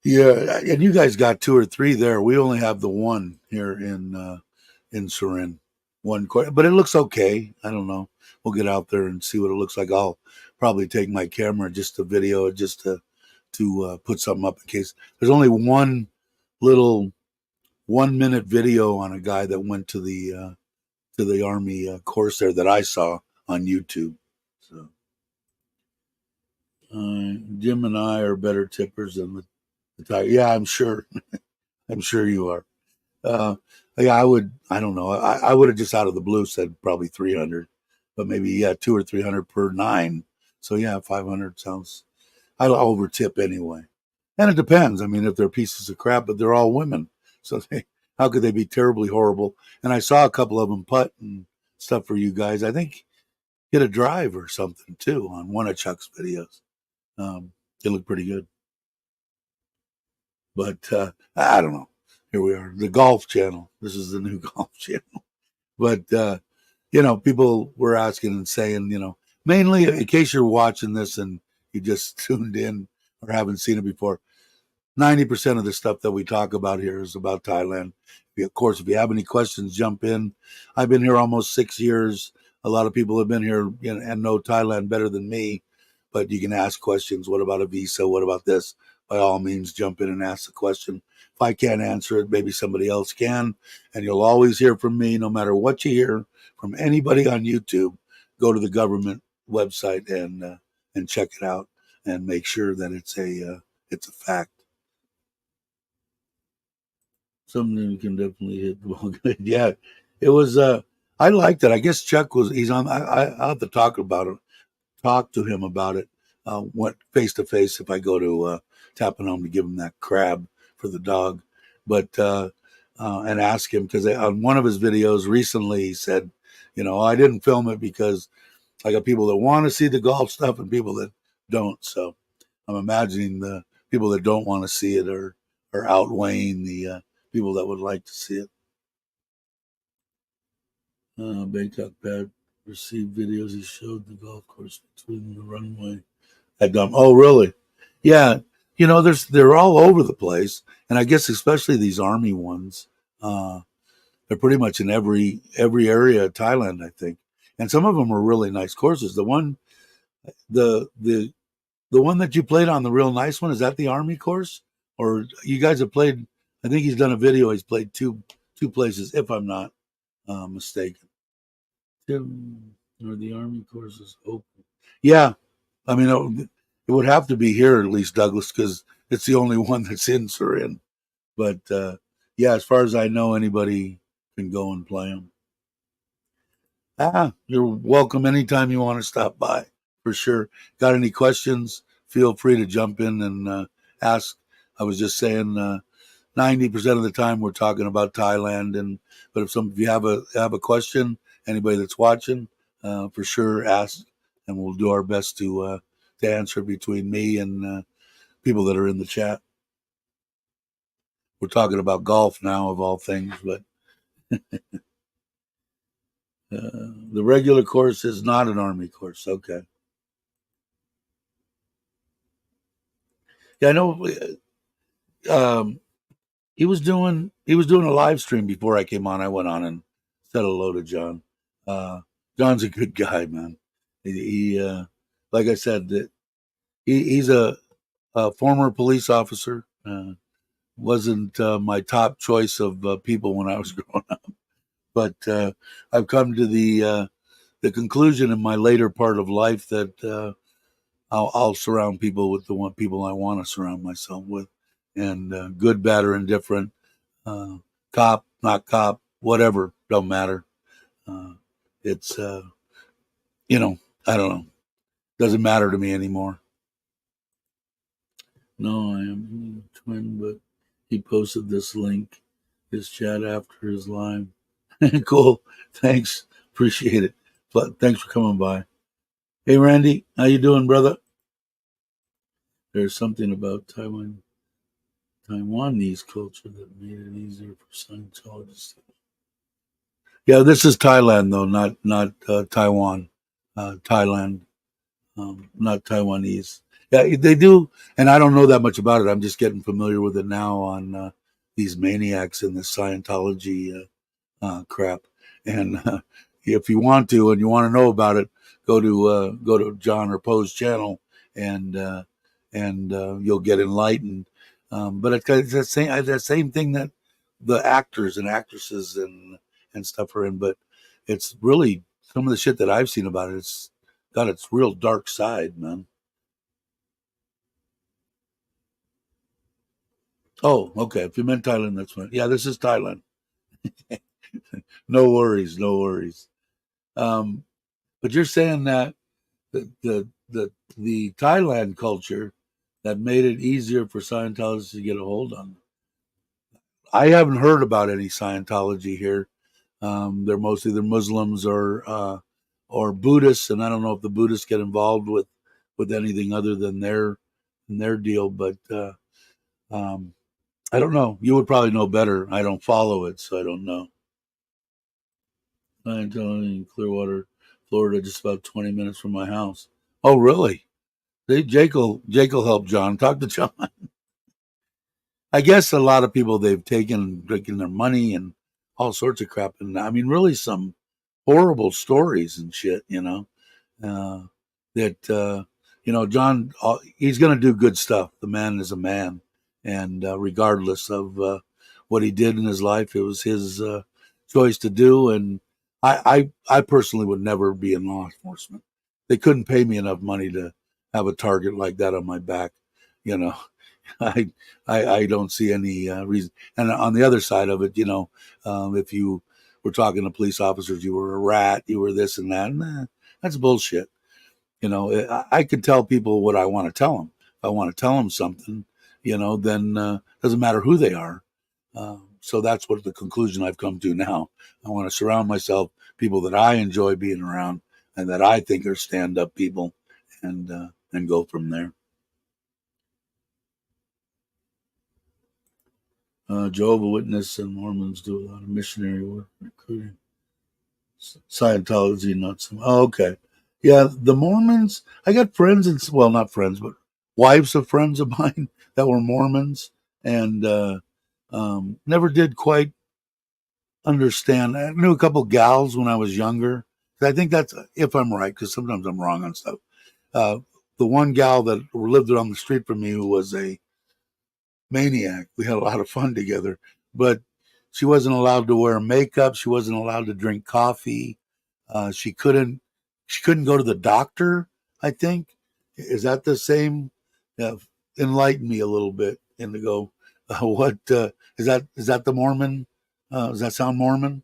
Yeah, and you guys got two or three there. We only have the one here in Surin. But it looks okay. I don't know. We'll get out there and see what it looks like. I'll probably take my camera just to video it, just to put something up in case. There's only one little 1 minute video on a guy that went to the Army course there that I saw on YouTube. So Jim and I are better tippers than the Tiger. Yeah, I'm sure. I'm sure you are. Uh, yeah, I would. I don't know. I would have just out of the blue said probably 300, but maybe two or 300 per nine. So yeah, 500 sounds. I'll over tip anyway, and it depends. I mean, if they're pieces of crap, but they're all women, so how could they be terribly horrible? And I saw a couple of them putt and stuff for you guys. I think hit a drive or something too on one of Chuck's videos. It looked pretty good, but I don't know. Here we are, the golf channel. This is the new golf channel. But people were asking and saying, mainly in case you're watching this and you just tuned in or haven't seen it before, 90% of the stuff that we talk about here is about Thailand. Of course, if you have any questions, jump in. I've been here almost 6 years. A lot of people have been here and know Thailand better than me, but you can ask questions. What about a visa? What about this? By all means, jump in and ask the question. If I can't answer it, maybe somebody else can. And you'll always hear from me, no matter what you hear from anybody on YouTube. Go to the government website and check it out and make sure that it's a fact. Something we can definitely hit the ball good. Yeah, it was. I liked it. I guess Chuck was. He's on. I'll have to talk about it. Talk to him about it. Went face to face if I go to Tappanome to give him that crab for the dog, but and ask him because on one of his videos recently he said, I didn't film it because I got people that want to see the golf stuff and people that don't. So I'm imagining the people that don't want to see it are outweighing the people that would like to see it. Bangkok Pad received videos. He showed the golf course between the runway at Dumb. Oh, really? Yeah. They're all over the place, and I guess especially these army ones. They're pretty much in every area of Thailand, I think, and some of them are really nice courses. The the one that you played on, the real nice one, is that the army course, or you guys have played? I think he's done a video. He's played two places, if I'm not mistaken. Or the army courses open? Yeah, I mean it would have to be here at least, Douglas, because it's the only one that's in Surin. But yeah, as far as I know, anybody can go and play them. You're welcome anytime you want to stop by, for sure. Got any questions? Feel free to jump in and ask. I was just saying, 90% of the time we're talking about Thailand, but if you have a question, anybody that's watching, for sure ask, and we'll do our best to answer between me and people that are in the chat. We're talking about golf now, of all things, but the regular course is not an army course. Okay. Yeah, I know. Um, he was doing a live stream before I came on. I went on and said hello to John. John's a good guy, man. He like I said, he's a former police officer. Wasn't my top choice of people when I was growing up, but I've come to the conclusion in my later part of life that I'll surround people with the people I want to surround myself with, and good, bad, or indifferent, uh, cop, not cop, whatever, don't matter. Uh, it's I don't know, doesn't matter to me anymore. No, I am twin, but he posted this link, his chat after his live. Cool. Thanks. Appreciate it. But thanks for coming by. Hey, Randy, how you doing, brother? There's something about Taiwanese culture that made it easier for Scientologists. Yeah, this is Thailand though, not Taiwan. Thailand, not Taiwanese. Yeah, they do, and I don't know that much about it. I'm just getting familiar with it now on these maniacs in the Scientology crap. And if you want to, and you want to know about it, go to John or Poe's channel, and you'll get enlightened. But it's that same thing that the actors and actresses and stuff are in. But it's really some of the shit that I've seen about it. It's got its real dark side, man. Oh, okay. If you meant Thailand, that's fine. Yeah, this is Thailand. No worries, no worries. Um, but you're saying that the Thailand culture that made it easier for Scientologists to get a hold on. I haven't heard about any Scientology here. They're mostly they're Muslims or Buddhists, and I don't know if the Buddhists get involved with anything other than their deal. But um, I don't know. You would probably know better. I don't follow it, so I don't know. Scientology in Clearwater, Florida, just about 20 minutes from my house. Oh, really? Jake will help John. Talk to John. I guess a lot of people they've taken their money and all sorts of crap, and I mean, really some horrible stories and shit. Uh, that John, he's going to do good stuff. The man is a man, and regardless of what he did in his life, it was his choice to do. And I personally would never be in law enforcement. They couldn't pay me enough money to have a target like that on my back. You know, I I don't see any reason. And on the other side of it, if you were talking to police officers, you were a rat, you were this and that. Nah, that's bullshit. I could tell people what I want to tell them. If I want to tell them something, then doesn't matter who they are. So that's what the conclusion I've come to now. I want to surround myself people that I enjoy being around and that I think are stand up people, and go from there. Jehovah Witness and Mormons do a lot of missionary work, recruiting. Scientology, not some. Oh, okay. Yeah, the Mormons. I got friends, and well, not friends, but wives of friends of mine that were Mormons, and never did quite understand. I knew a couple gals when I was younger. I think that's if I'm right, because sometimes I'm wrong on stuff. Uh, the one gal that lived on the street from me who was a maniac. We had a lot of fun together, but she wasn't allowed to wear makeup. She wasn't allowed to drink coffee. She couldn't go to the doctor. I think is that the same? Uh, Enlighten me a little bit, Indigo. What is that the Mormon? Does that sound Mormon?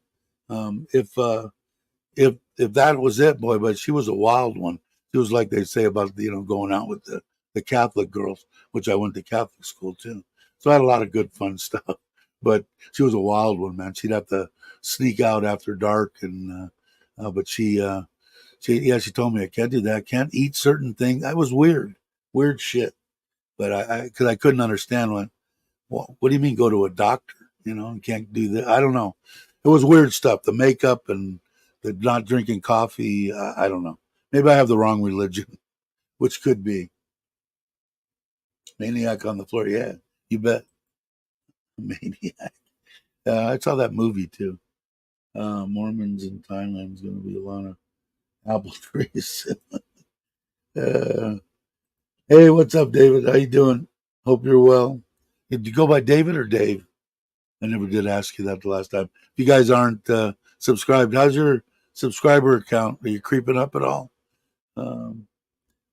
If that was it, boy, but she was a wild one. She was like they say about going out with the Catholic girls, which I went to Catholic school too. So I had a lot of good fun stuff. But she was a wild one, man. She'd have to sneak out after dark, and but she told me I can't do that. I can't eat certain things. That was weird shit. But because I couldn't understand what do you mean go to a doctor? You can't do that. I don't know. It was weird stuff. The makeup and the not drinking coffee. I don't know. Maybe I have the wrong religion, which could be maniac on the floor. Yeah, you bet. Maniac. I saw that movie too. Mormons in Thailand is going to be a lot of apple trees. uh, hey, what's up, David? How you doing? Hope you're well. Did you go by David or Dave? I never did ask you that the last time. If you guys aren't subscribed, how's your subscriber count? Are you creeping up at all? Um,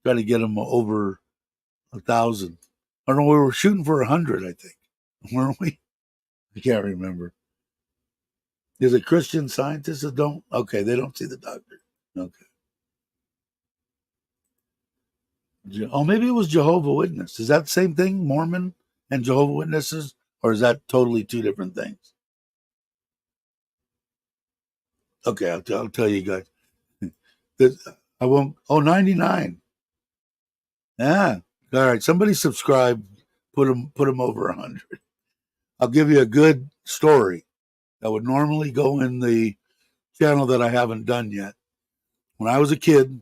Try to get them over 1,000. I don't know. We were shooting for 100, I think, weren't we? I can't remember. Is it Christian scientists that don't? Okay, they don't see the doctor. Okay. Oh, maybe it was Jehovah Witness. Is that the same thing, Mormon and Jehovah Witnesses, or is that totally two different things? Okay, I'll tell you guys. This, I won't. Oh, 99. Yeah. All right. Somebody subscribe. Put them over 100. I'll give you a good story that would normally go in the channel that I haven't done yet. When I was a kid,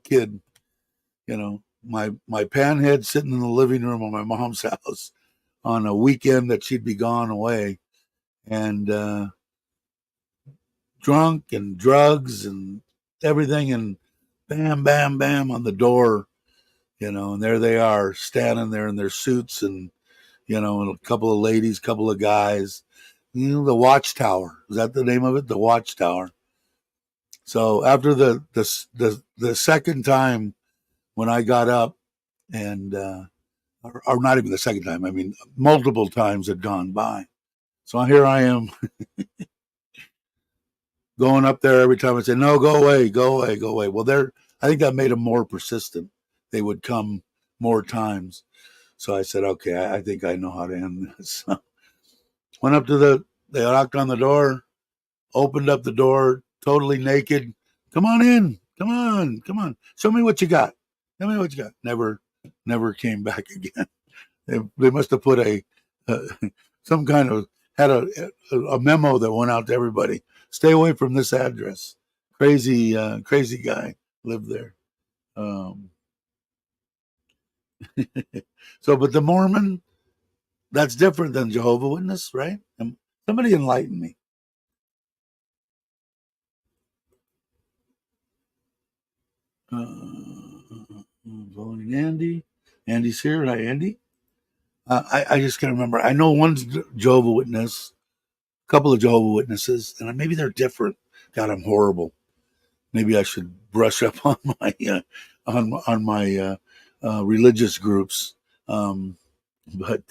my panhead sitting in the living room of my mom's house on a weekend that she'd be gone away, and drunk and drugs and everything, and bam, bam, bam on the door, and there they are standing there in their suits, and and a couple of ladies, couple of guys. The Watchtower. Is that the name of it? The Watchtower. So after the second time when I got up and or not even the second time, I mean multiple times had gone by. So here I am going up there every time. I say, no, go away, go away, go away. Well, I think that made them more persistent. They would come more times. So I said, okay, I think I know how to end this. Went up to they knocked on the door, opened up the door, totally naked. Come on in. Come on. Come on. Show me what you got. Tell me what you got. Never came back again. They must have put uh, some kind of, had a memo that went out to everybody. Stay away from this address. Crazy guy lived there. Um, so, but the Mormon, that's different than Jehovah Witness, right? Somebody enlighten me. Voting Andy. Andy's here. Hi, Andy. I just can't remember. I know one's Jehovah Witness, a couple of Jehovah Witnesses, and maybe they're different. God, I'm horrible. Maybe I should brush up on my religious groups. Um, but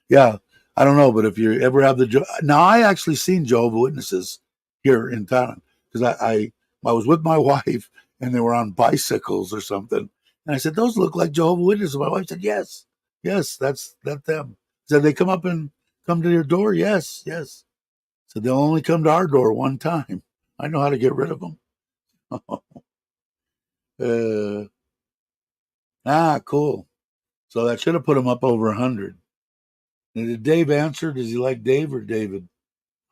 yeah, I don't know. But if you ever have now, I actually seen Jehovah Witnesses here in Thailand because I was with my wife and they were on bicycles or something, and I said those look like Jehovah Witnesses. My wife said yes, yes, that's them. Said they come to your door. Yes, yes. So they'll only come to our door one time. I know how to get rid of them. Cool. So that should have put him up over 100. And did Dave answer? Does he like Dave or David?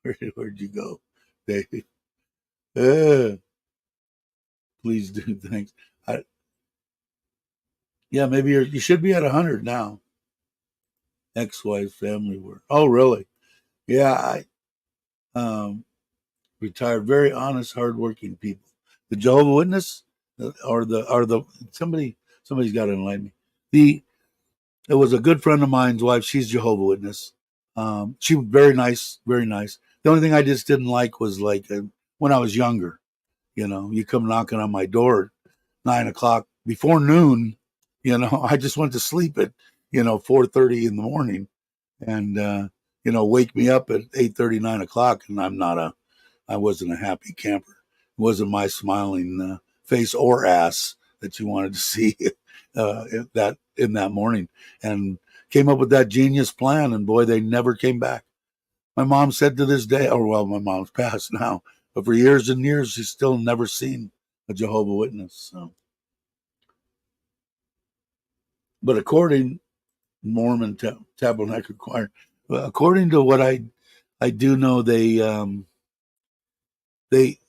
Where'd you go, Dave? Uh, please do. Thanks. I, yeah, maybe you should be at 100 now. Ex-wife, family work. Oh, really? Yeah, um, retired, very honest, hardworking people. The Jehovah Witness, or the somebody's got to enlighten me. It was a good friend of mine's wife. She's Jehovah Witness. She was very nice, very nice. The only thing I just didn't like was like when I was younger. You come knocking on my door at 9 o'clock before noon. I just went to sleep at 4:30 in the morning, and wake me up at 8:30, 9 o'clock, and I wasn't a happy camper. It wasn't my smiling face or ass that you wanted to see in that morning, and came up with that genius plan. And boy, they never came back. My mom said to this day, or well, my mom's passed now, but for years and years, she's still never seen a Jehovah Witness. So, but according Mormon Tabernacle Choir, according to what I do know, they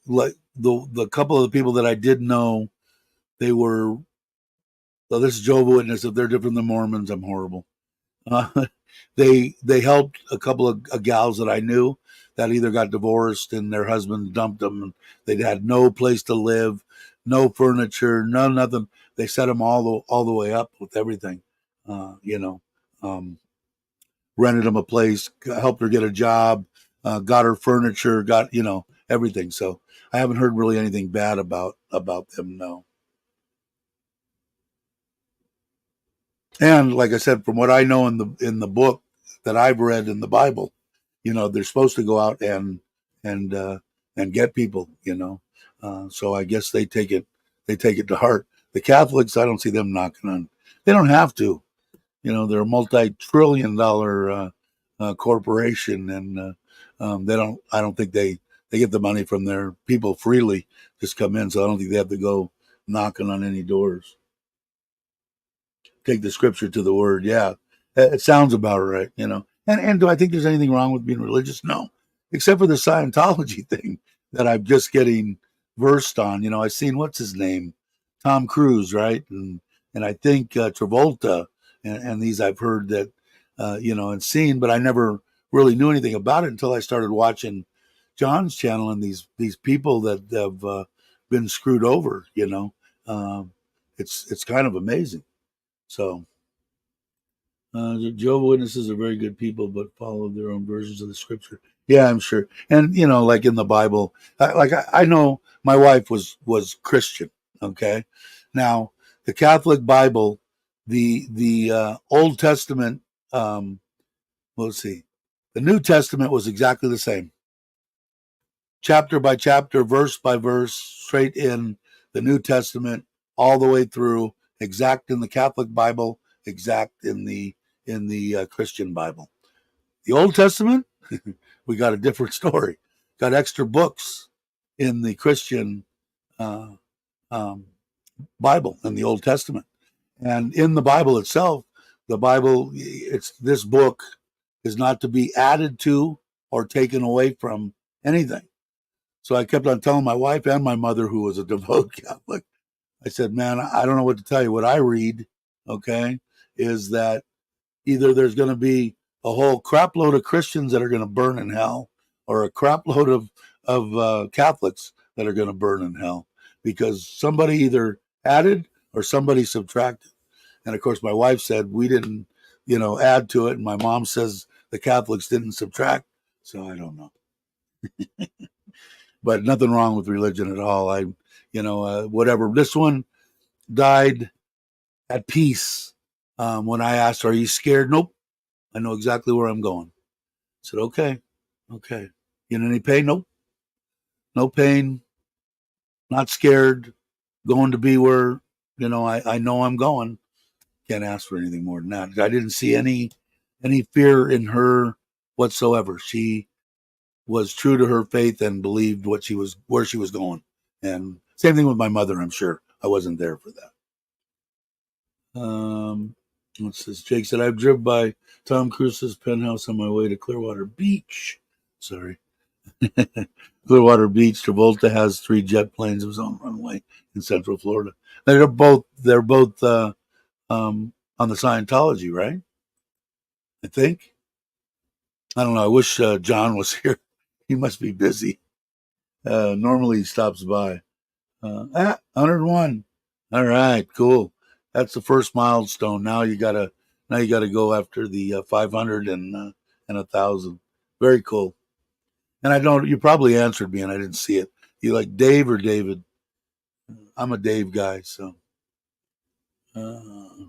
like the couple of the people that I did know, they were, well, this is Jehovah Witness. If they're different than Mormons, I'm horrible. Uh, they helped a couple of gals that I knew that either got divorced and their husbands dumped them, and they had no place to live, no furniture, no nothing. They set them all the way up with everything. Uh, you know, um, Rented them a place, helped her get a job, got her furniture, got everything. So I haven't heard really anything bad about them. No. And like I said, from what I know in the book that I've read in the Bible, they're supposed to go out and and get people. So I guess they take it to heart. The Catholics, I don't see them knocking on. They don't have to. They're a multi-trillion-dollar corporation, and they don't. I don't think they get the money from their people freely, just come in. So I don't think they have to go knocking on any doors. Take the scripture to the word. Yeah, it sounds about right. And do I think there's anything wrong with being religious? No, except for the Scientology thing that I'm just getting versed on. I've seen, what's his name, Tom Cruise, right, and I think Travolta, and these I've heard that and seen, but I never really knew anything about it until I started watching John's channel and these people that have been screwed over. It's kind of amazing. So the Jehovah's Witnesses are very good people, but follow their own versions of the scripture. Yeah, I'm sure. And like in the Bible, I know my wife was Christian. Okay, now the Catholic Bible, the Old Testament. Let's see, the New Testament was exactly the same, chapter by chapter, verse by verse, straight in the New Testament, all the way through, exact in the Catholic Bible, exact in the Christian Bible. The Old Testament, we got a different story. Got extra books in the Christian uh, um, Bible, in the Old Testament, and in the Bible itself, this book is not to be added to or taken away from anything. So I kept on telling my wife and my mother, who was a devout Catholic, I said, man, I don't know what to tell you. What I read, okay, is that either there's going to be a whole crap load of Christians that are going to burn in hell, or a crap load of Catholics that are going to burn in hell, because somebody either added or somebody subtracted. And of course, my wife said we didn't, add to it, and my mom says the Catholics didn't subtract. So I don't know. But nothing wrong with religion at all. Whatever. This one died at peace. When I asked, "Are you scared?" Nope. I know exactly where I'm going. I said, "Okay, okay. You in any pain?" Nope. No pain. Not scared. Going to be where I know I'm going. Can't ask for anything more than that. I didn't see any fear in her whatsoever. She was true to her faith and believed where she was going. And same thing with my mother. I'm sure I wasn't there for that. What's this? Jake said, I've driven by Tom Cruise's penthouse on my way to Clearwater Beach. Sorry. Clearwater Beach. Travolta has 3 jet planes of his own runway in Central Florida. They're both on the Scientology, right? I think. I don't know. I wish John was here. He must be busy. Normally he stops by. 101. All right, cool. That's the first milestone. Now you gotta go after the 500 and 1,000. Very cool. And I don't. You probably answered me, and I didn't see it. You like Dave or David? I'm a Dave guy, so. Uh,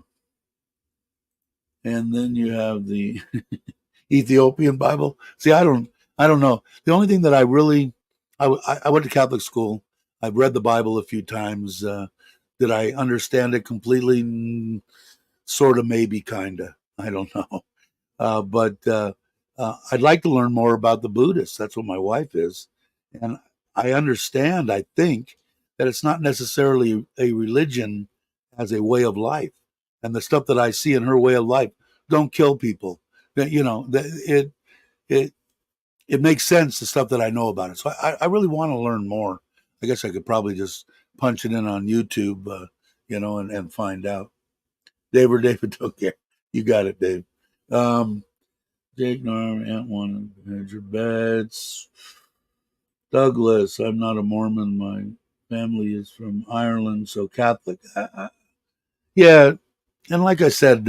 and then you have the Ethiopian Bible. See, I don't know. The only thing that I went to Catholic school. I've read the Bible a few times. Did I understand it completely? Sort of, maybe, kind of. I don't know. But I'd like to learn more about the Buddhists. That's what my wife is. And I understand, I think, that it's not necessarily a religion as a way of life. And the stuff that I see in her way of life, don't kill people. It it makes sense, the stuff that I know about it. So I really want to learn more. I guess I could probably just punch it in on YouTube, and find out. Dave or David, don't care. You got it, Dave. Jake, Norm, Aunt One, Major Bets, Douglas. I'm not a Mormon. My family is from Ireland, so Catholic. Yeah, and like I said,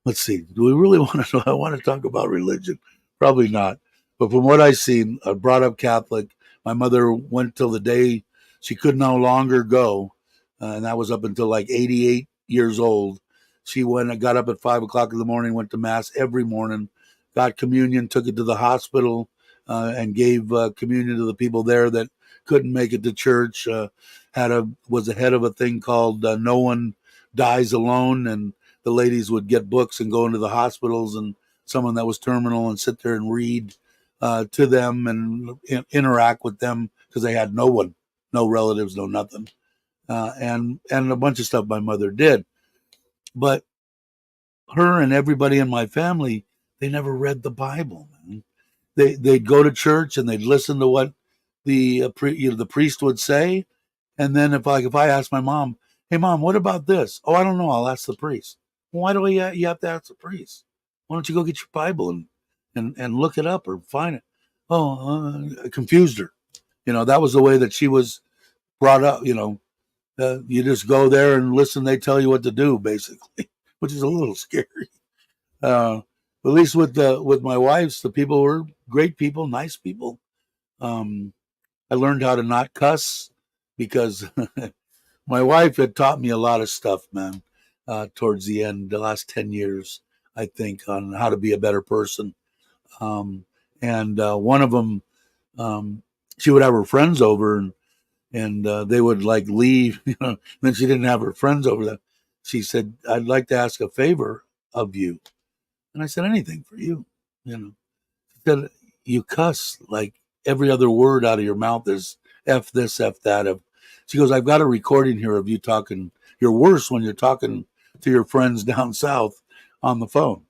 let's see. Do we really want to? I want to talk about religion. Probably not. But from what I've seen, I brought up Catholic. My mother went till the day she could no longer go, and that was up until like 88 years old. She went and got up at 5 o'clock in the morning, went to mass every morning, got communion, took it to the hospital, and gave communion to the people there that couldn't make it to church. Was the head of a thing called No One. dies alone, and the ladies would get books and go into the hospitals, and someone that was terminal, and sit there and read to them and interact with them because they had no one, no relatives, no nothing, and a bunch of stuff my mother did. But her and everybody in my family, they never read the Bible, man. They'd go to church and they'd listen to what the priest would say, and then if I ask my mom, "Hey mom, what about this?" "Oh, I don't know. I'll ask the priest." "Well, why do you have to ask the priest? Why don't you go get your Bible and look it up or find it?" Oh, I confused her. That was the way that she was brought up. You just go there and listen. They tell you what to do, basically, which is a little scary. At least with my wives, the people were great people, nice people. Um, I learned how to not cuss because my wife had taught me a lot of stuff, man. Towards the end, the last 10 years, I think, on how to be a better person. And one of them, she would have her friends over, and they would like leave. Then she didn't have her friends over. That she said, "I'd like to ask a favor of you," and I said, "Anything for you." You know, she said, "You cuss like every other word out of your mouth is f this, f that." She goes, "I've got a recording here of you talking. You're worse when you're talking to your friends down south on the phone."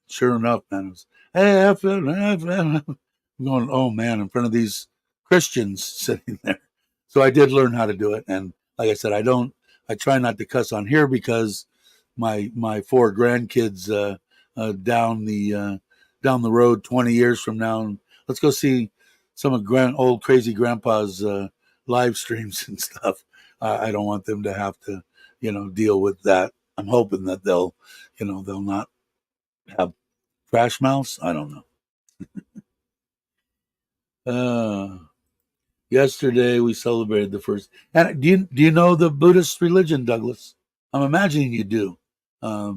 Sure enough, man, it was, "Hey, F it, F it." I'm going, "Oh man," in front of these Christians sitting there. So I did learn how to do it, and like I said, I try not to cuss on here because my four grandkids down the road 20 years from now, and let's go see some of old crazy grandpa's live streams and stuff. I don't want them to have to deal with that. I'm hoping that they'll not have crash mouths. I don't know. Yesterday we celebrated the first. And do you know the Buddhist religion, Douglas? I'm imagining you do. A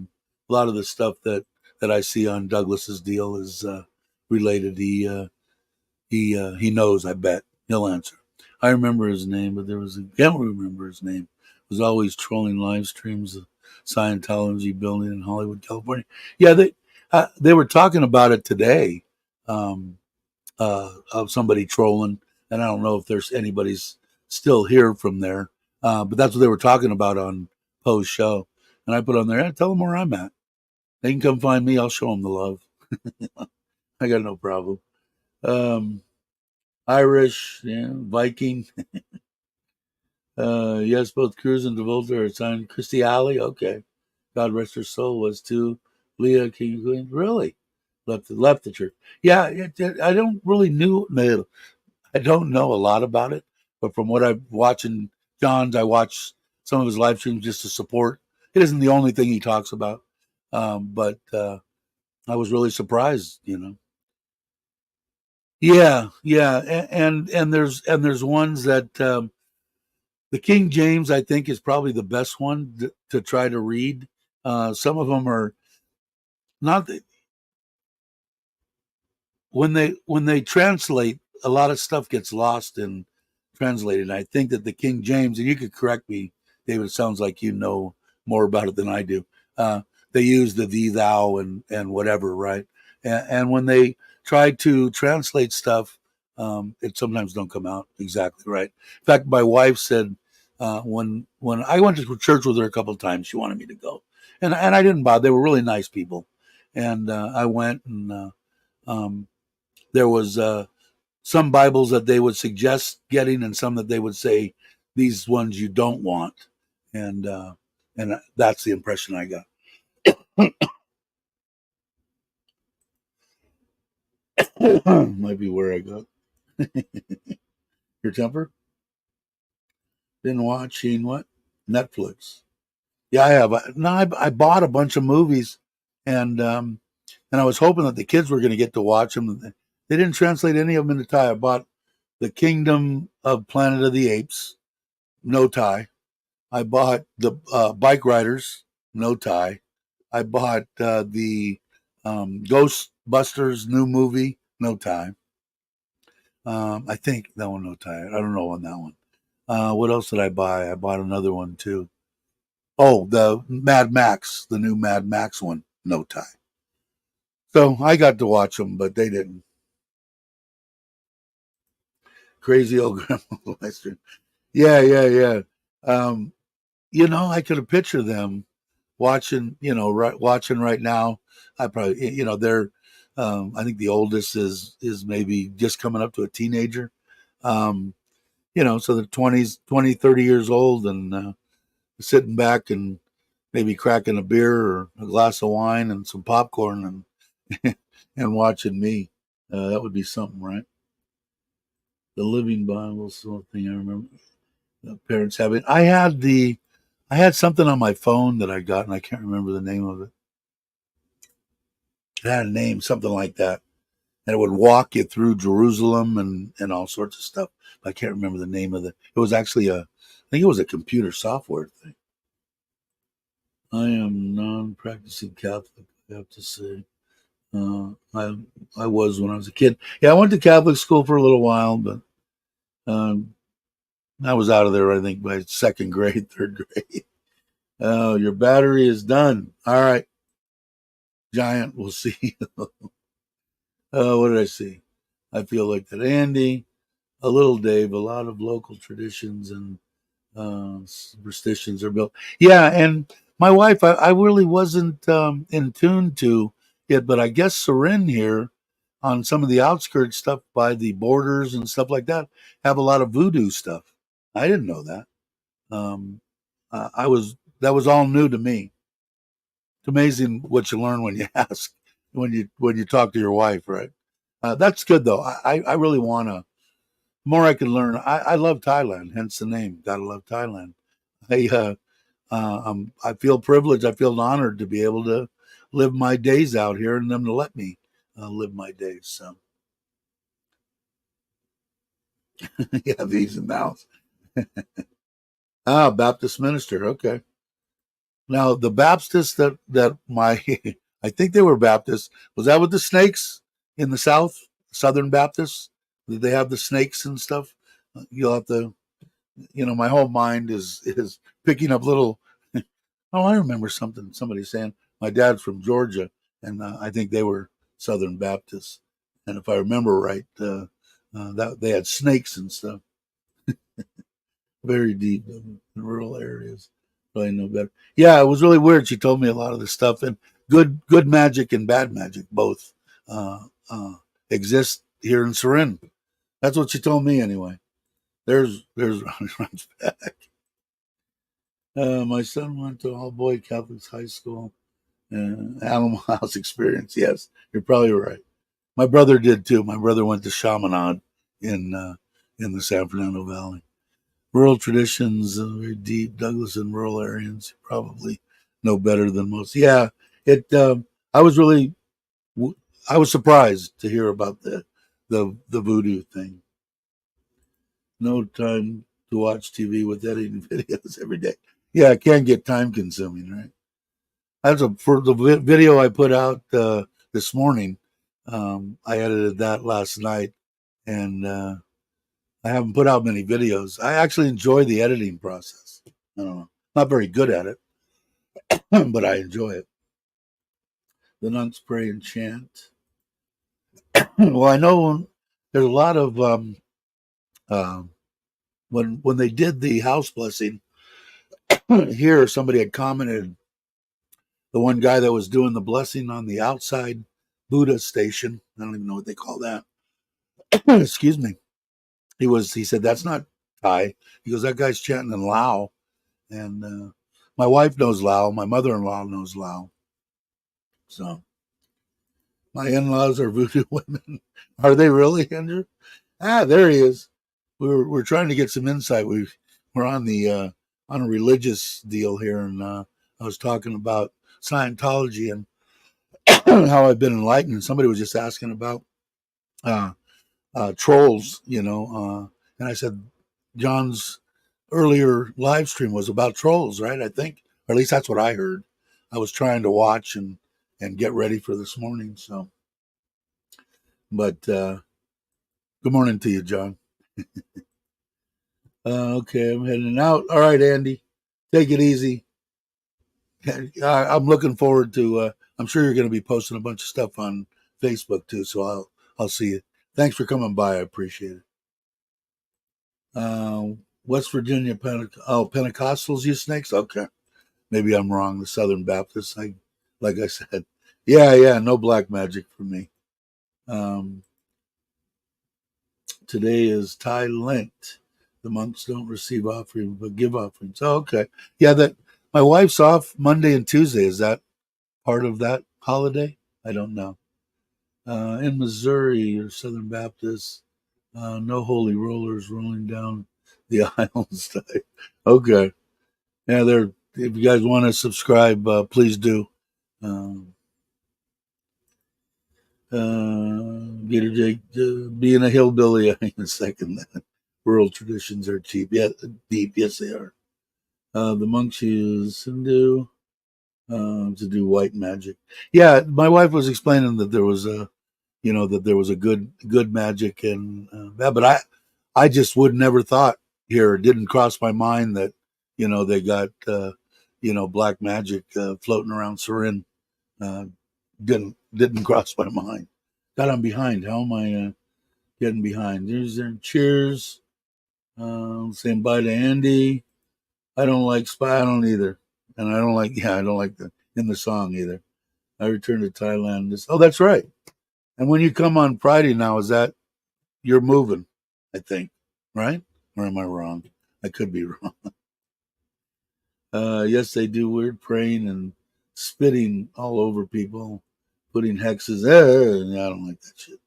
lot of the stuff that I see on Douglas's deal is related. He knows. I bet he'll answer. I remember his name, but I can't remember his name. Was always trolling live streams of Scientology building in Hollywood, California. Yeah, they were talking about it today. Um, of somebody trolling, and I don't know if there's anybody's still here from there, but that's what they were talking about on Poe's show. And I put on there, tell them where I'm at. They can come find me. I'll show them the love. I got no problem. Um, Irish, yeah, Viking. Yes, both Cruz and Travolta are signed. Christy Alley, okay. God rest her soul, was too. Leah King Queen, really left the church. Yeah, I don't really knew. No, I don't know a lot about it, but from what I'm watching John's, I watch some of his live streams just to support. It isn't the only thing he talks about, but I was really surprised. Yeah, yeah, and there's ones that the King James I think is probably the best one to try to read. Some of them are not when they translate, a lot of stuff gets lost in translated. I think that the King James, and you could correct me, David. It sounds like you know more about it than I do. Uh, they use the thee, thou, and whatever, right? And when they try to translate stuff, it sometimes don't come out exactly right. In fact, my wife said when I went to church with her a couple of times, she wanted me to go, and I didn't bother. They were really nice people, and I went and. Um, there was some Bibles that they would suggest getting, and some that they would say these ones you don't want, and that's the impression I got. Might be where I got your temper. Been watching what? Netflix. Yeah, I have. No, I bought a bunch of movies, and I was hoping that the kids were going to get to watch them. They didn't translate any of them into Thai. I bought The Kingdom of Planet of the Apes, no Thai. I bought the Bike Riders, no Thai. I bought the Ghostbusters new movie, no Thai. I think that one, no Thai. I don't know on that one. What else did I buy? I bought another one too. Oh, the Mad Max, the new Mad Max one, no Thai. So I got to watch them, but they didn't. Crazy old grandma Western. Yeah, yeah, yeah. Um, I could have pictured them watching, watching right now. I probably, they're, I think the oldest is maybe just coming up to a teenager. Um, so they're 20s, 20, 30 years old and sitting back and maybe cracking a beer or a glass of wine and some popcorn and and watching me. That would be something, right? The Living Bible sort of thing. I remember parents having. I had something on my phone that I got, and I can't remember the name of it. It had a name, something like that, and it would walk you through Jerusalem and all sorts of stuff. But I can't remember the name of it. It was actually I think it was a computer software thing. I am non-practicing Catholic. I have to say. I was when I was a kid. Yeah, I went to Catholic school for a little while, but um, I was out of there. I think by second grade, third grade. Oh, your battery is done. All right, Giant. We'll see. What did I see? I feel like that. Andy, a little Dave, a lot of local traditions and superstitions are built. Yeah, and my wife, I really wasn't in tune to it, but I guess Surin here on some of the outskirts stuff by the borders and stuff like that have a lot of voodoo stuff. I didn't know that. Um, I was that was all new to me. It's amazing what you learn when you ask, when you talk to your wife, right? That's good though. I really want to more I can learn. I love Thailand, hence the name. Gotta love Thailand. I I feel privileged. I feel honored to be able to live my days out here and them to let me live my days. So yeah, these and thous. Ah, Baptist minister. Okay. Now the Baptists that my I think they were Baptists. Was that with the snakes in the South? Southern Baptists? Did they have the snakes and stuff? You'll have to. My whole mind is picking up little. Oh, I remember something. Somebody saying my dad's from Georgia, and I think they were Southern Baptists. And if I remember right, that they had snakes and stuff, very deep in rural areas. Probably know better. Yeah, it was really weird. She told me a lot of the stuff, and good magic and bad magic both uh, uh, exist here in Surin. That's what she told me anyway. There's runs back. My son went to all boy Catholic high school. Animal House experience. Yes, you're probably right. My brother did too. My brother went to Chaminade in uh, in the San Fernando Valley. Rural traditions, very deep. Douglas in rural areas, probably know better than most. Yeah, it. I was really, I was surprised to hear about the voodoo thing. No time to watch TV with editing videos every day. Yeah, it can get time consuming, right? That's for the video I put out this morning. I edited that last night, and I haven't put out many videos. I actually enjoy the editing process. I don't know, not very good at it, but I enjoy it. The nuns pray and chant. Well, I know there's a lot of uh, when they did the house blessing here. Somebody had commented, the one guy that was doing the blessing on the outside Buddha station. I don't even know what they call that. Excuse me. He said that's not Thai. He goes, that guy's chanting in Lao, and my wife knows Lao. My mother-in-law knows Lao. So my in-laws are voodoo women. Are they really, Andrew? Ah, there he is. We're trying to get some insight. We're on the on a religious deal here, and I was talking about Scientology and how I've been enlightened. And somebody was just asking about uh, trolls, and I said John's earlier live stream was about trolls, right? I think, or at least that's what I heard. I was trying to watch and get ready for this morning. So, but good morning to you, John. Okay, I'm heading out. All right, Andy, take it easy. I'm looking forward to. I'm sure you're going to be posting a bunch of stuff on Facebook too, so I'll see you. Thanks for coming by. I appreciate it. Uh, West Virginia Pentecostals use snakes. Okay, maybe I'm wrong. The Southern Baptists, like I said, yeah, no black magic for me. Um, Today is Thai Lent. The monks don't receive offerings but give offerings. Oh, okay, yeah. That my wife's off Monday and Tuesday. Is that part of that holiday? I don't know. In Missouri or Southern Baptists, no holy rollers rolling down the aisles. Okay. Yeah, there. If you guys want to subscribe, please do. Um, Gator Jake, being a hillbilly, I can second that. Rural traditions are cheap. Yeah, deep. Yes, they are. The monks use Hindu to do white magic. Yeah, my wife was explaining that there was a, that there was a good magic and bad, but I just would never thought here. It didn't cross my mind that, they got, black magic floating around Surin. Uh, didn't cross my mind. God, I'm behind. How am I getting behind? There's their cheers. Saying bye to Andy. I don't like Spy. I don't either, and I don't like the in the song either. I returned to Thailand. Oh, that's right. And when you come on Friday now, is that you're moving? I think, right? Or am I wrong? I could be wrong. Yes, they do weird praying and spitting all over people, putting hexes. I don't like that shit.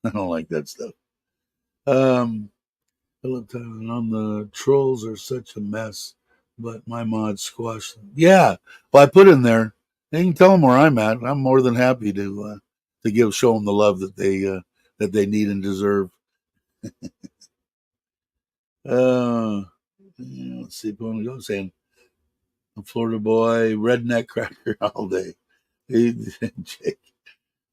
I don't like that stuff. Um, on the trolls are such a mess, but my mod squashed them. Yeah, well, I put in there. You can tell them where I'm at. I'm more than happy to show them the love that they need and deserve. Uh, let's see, Pony Go saying a Florida boy, redneck cracker all day. Jake,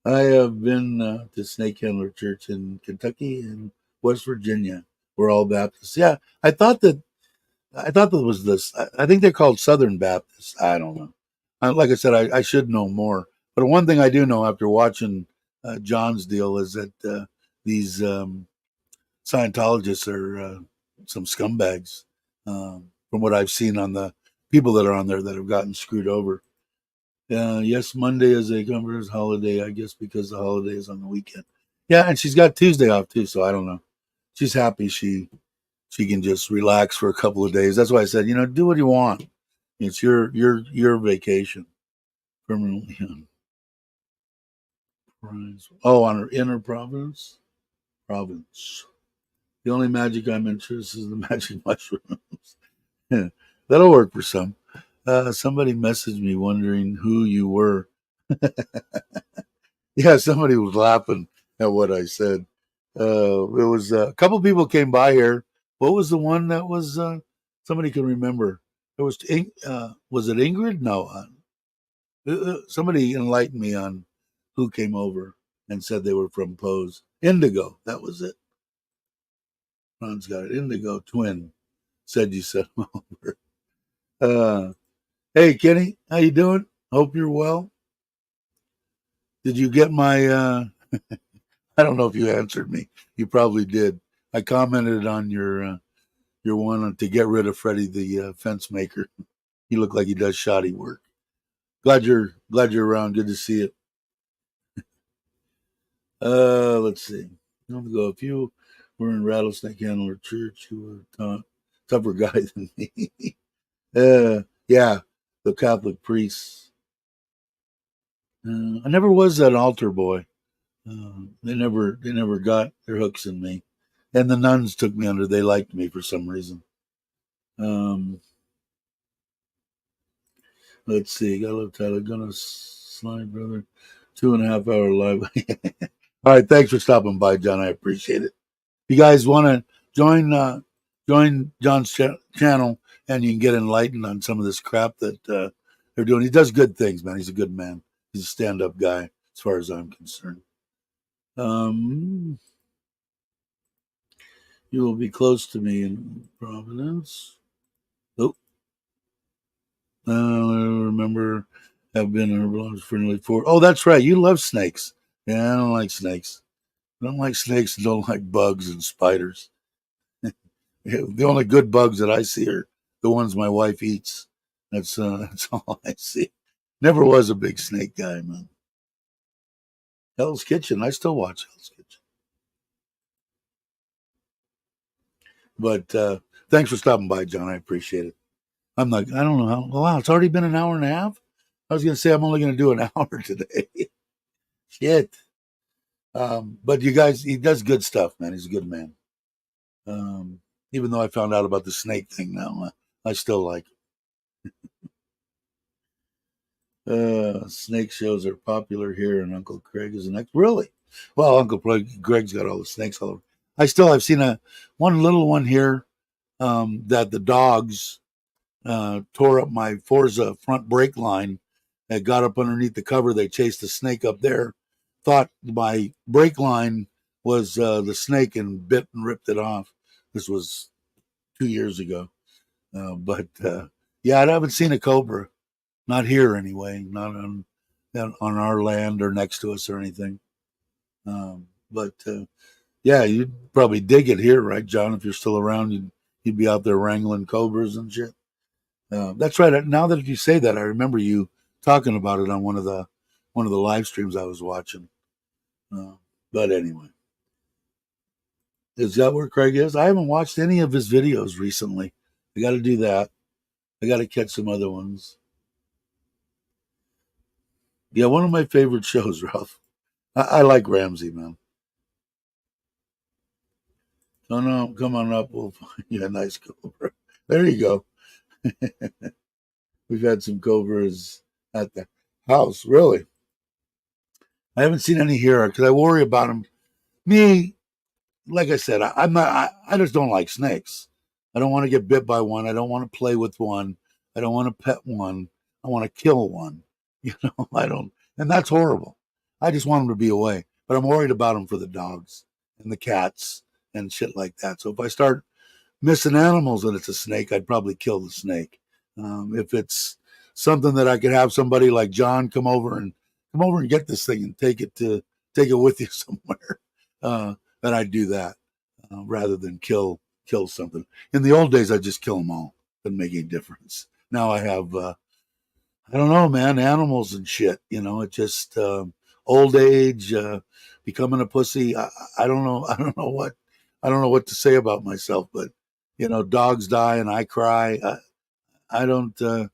I have been to Snake Handler Church in Kentucky and West Virginia. We're all Baptists. Yeah, I thought that was this. I think they're called Southern Baptists. I don't know. Like I said, I should know more. But one thing I do know after watching John's deal is that these Scientologists are some scumbags. From what I've seen on the people that are on there that have gotten screwed over. Yes, Monday is a governor's holiday, I guess, because the holiday is on the weekend. Yeah, and she's got Tuesday off too, so I don't know. She's happy she can just relax for a couple of days. That's why I said, do what you want. It's your vacation. Permanently on prize. Oh, on her inner province. Province. The only magic I'm interested in is the magic mushrooms. Yeah, that'll work for some. Somebody messaged me wondering who you were. Yeah, somebody was laughing at what I said. It was a couple people came by here. What was the one that was somebody can remember? It was it Ingrid? No, somebody enlightened me on who came over and said they were from Pose. Indigo, that was it. Ron's got it. Indigo twin said you sent him over. Uh, hey Kenny, how you doing? Hope you're well. Did you get my? I don't know if you answered me. You probably did. I commented on your one to get rid of Freddie the fence maker. He looked like he does shoddy work. Glad you're around. Good to see you. Let's see. I'm gonna go. If you were in Rattlesnake Handler Church, you were tougher guy than me. Yeah, the Catholic priests. I never was that altar boy. They never got their hooks in me, and the nuns took me under. They liked me for some reason. Um, let's see. Gotta love Tyler. Gonna slide, brother. 2.5 hour live. All right, thanks for stopping by, John. I appreciate it. You guys want to join John's channel, and you can get enlightened on some of this crap that they're doing. He does good things, man. He's a good man. He's a stand-up guy, as far as I'm concerned. Um, you will be close to me in Providence. Oh, I remember have been herbivores for nearly 4. Oh, that's right. You love snakes. Yeah, I don't like snakes. I don't like snakes and don't like bugs and spiders. The only good bugs that I see are the ones my wife eats. That's all I see. Never was a big snake guy, man. Hell's Kitchen. I still watch Hell's Kitchen. But thanks for stopping by, John. I appreciate it. I'm like, I don't know how. Wow, it's already been an hour and a half. I was going to say I'm only going to do an hour today. Shit. But you guys, he does good stuff, man. He's a good man. Um, Even though I found out about the snake thing now, I still like it. Snake shows are popular here, and Uncle Craig is the next. Really? Well, Greg's got all the snakes all over. I've seen one little one here that the dogs tore up my Forza front brake line. That got up underneath the cover. They chased the snake up there. Thought my brake line was the snake and bit and ripped it off. This was 2 years ago. But yeah, I haven't seen a cobra. Not here anyway. Not on our land or next to us or anything. But yeah, you'd probably dig it here, right, John? If you're still around, you'd be out there wrangling cobras and shit. That's right. Now that you say that, I remember you talking about it on one of the live streams I was watching. Uh, but anyway, is that where Craig is? I haven't watched any of his videos recently. I got to do that. I got to catch some other ones. Yeah, one of my favorite shows, Ralph. I like Ramsey, man. Oh no, come on up. We'll find you a nice cobra. There you go. We've had some cobras at the house. Really, I haven't seen any here because I worry about them. Me, like I said, I'm not. I just don't like snakes. I don't want to get bit by one. I don't want to play with one. I don't want to pet one. I want to kill one. I don't, and that's horrible. I just want them to be away. But I'm worried about them for the dogs and the cats and shit like that. So if I start missing animals and it's a snake, I'd probably kill the snake. If it's something that I could have somebody like John come over and get this thing and take it with you somewhere, then I'd do that rather than kill something. In the old days, I'd just kill them all. Didn't make any difference. Now I have I don't know, man, animals and shit. It just old age, becoming a pussy. I don't know. I don't know what to say about myself, but dogs die and I cry. I don't. I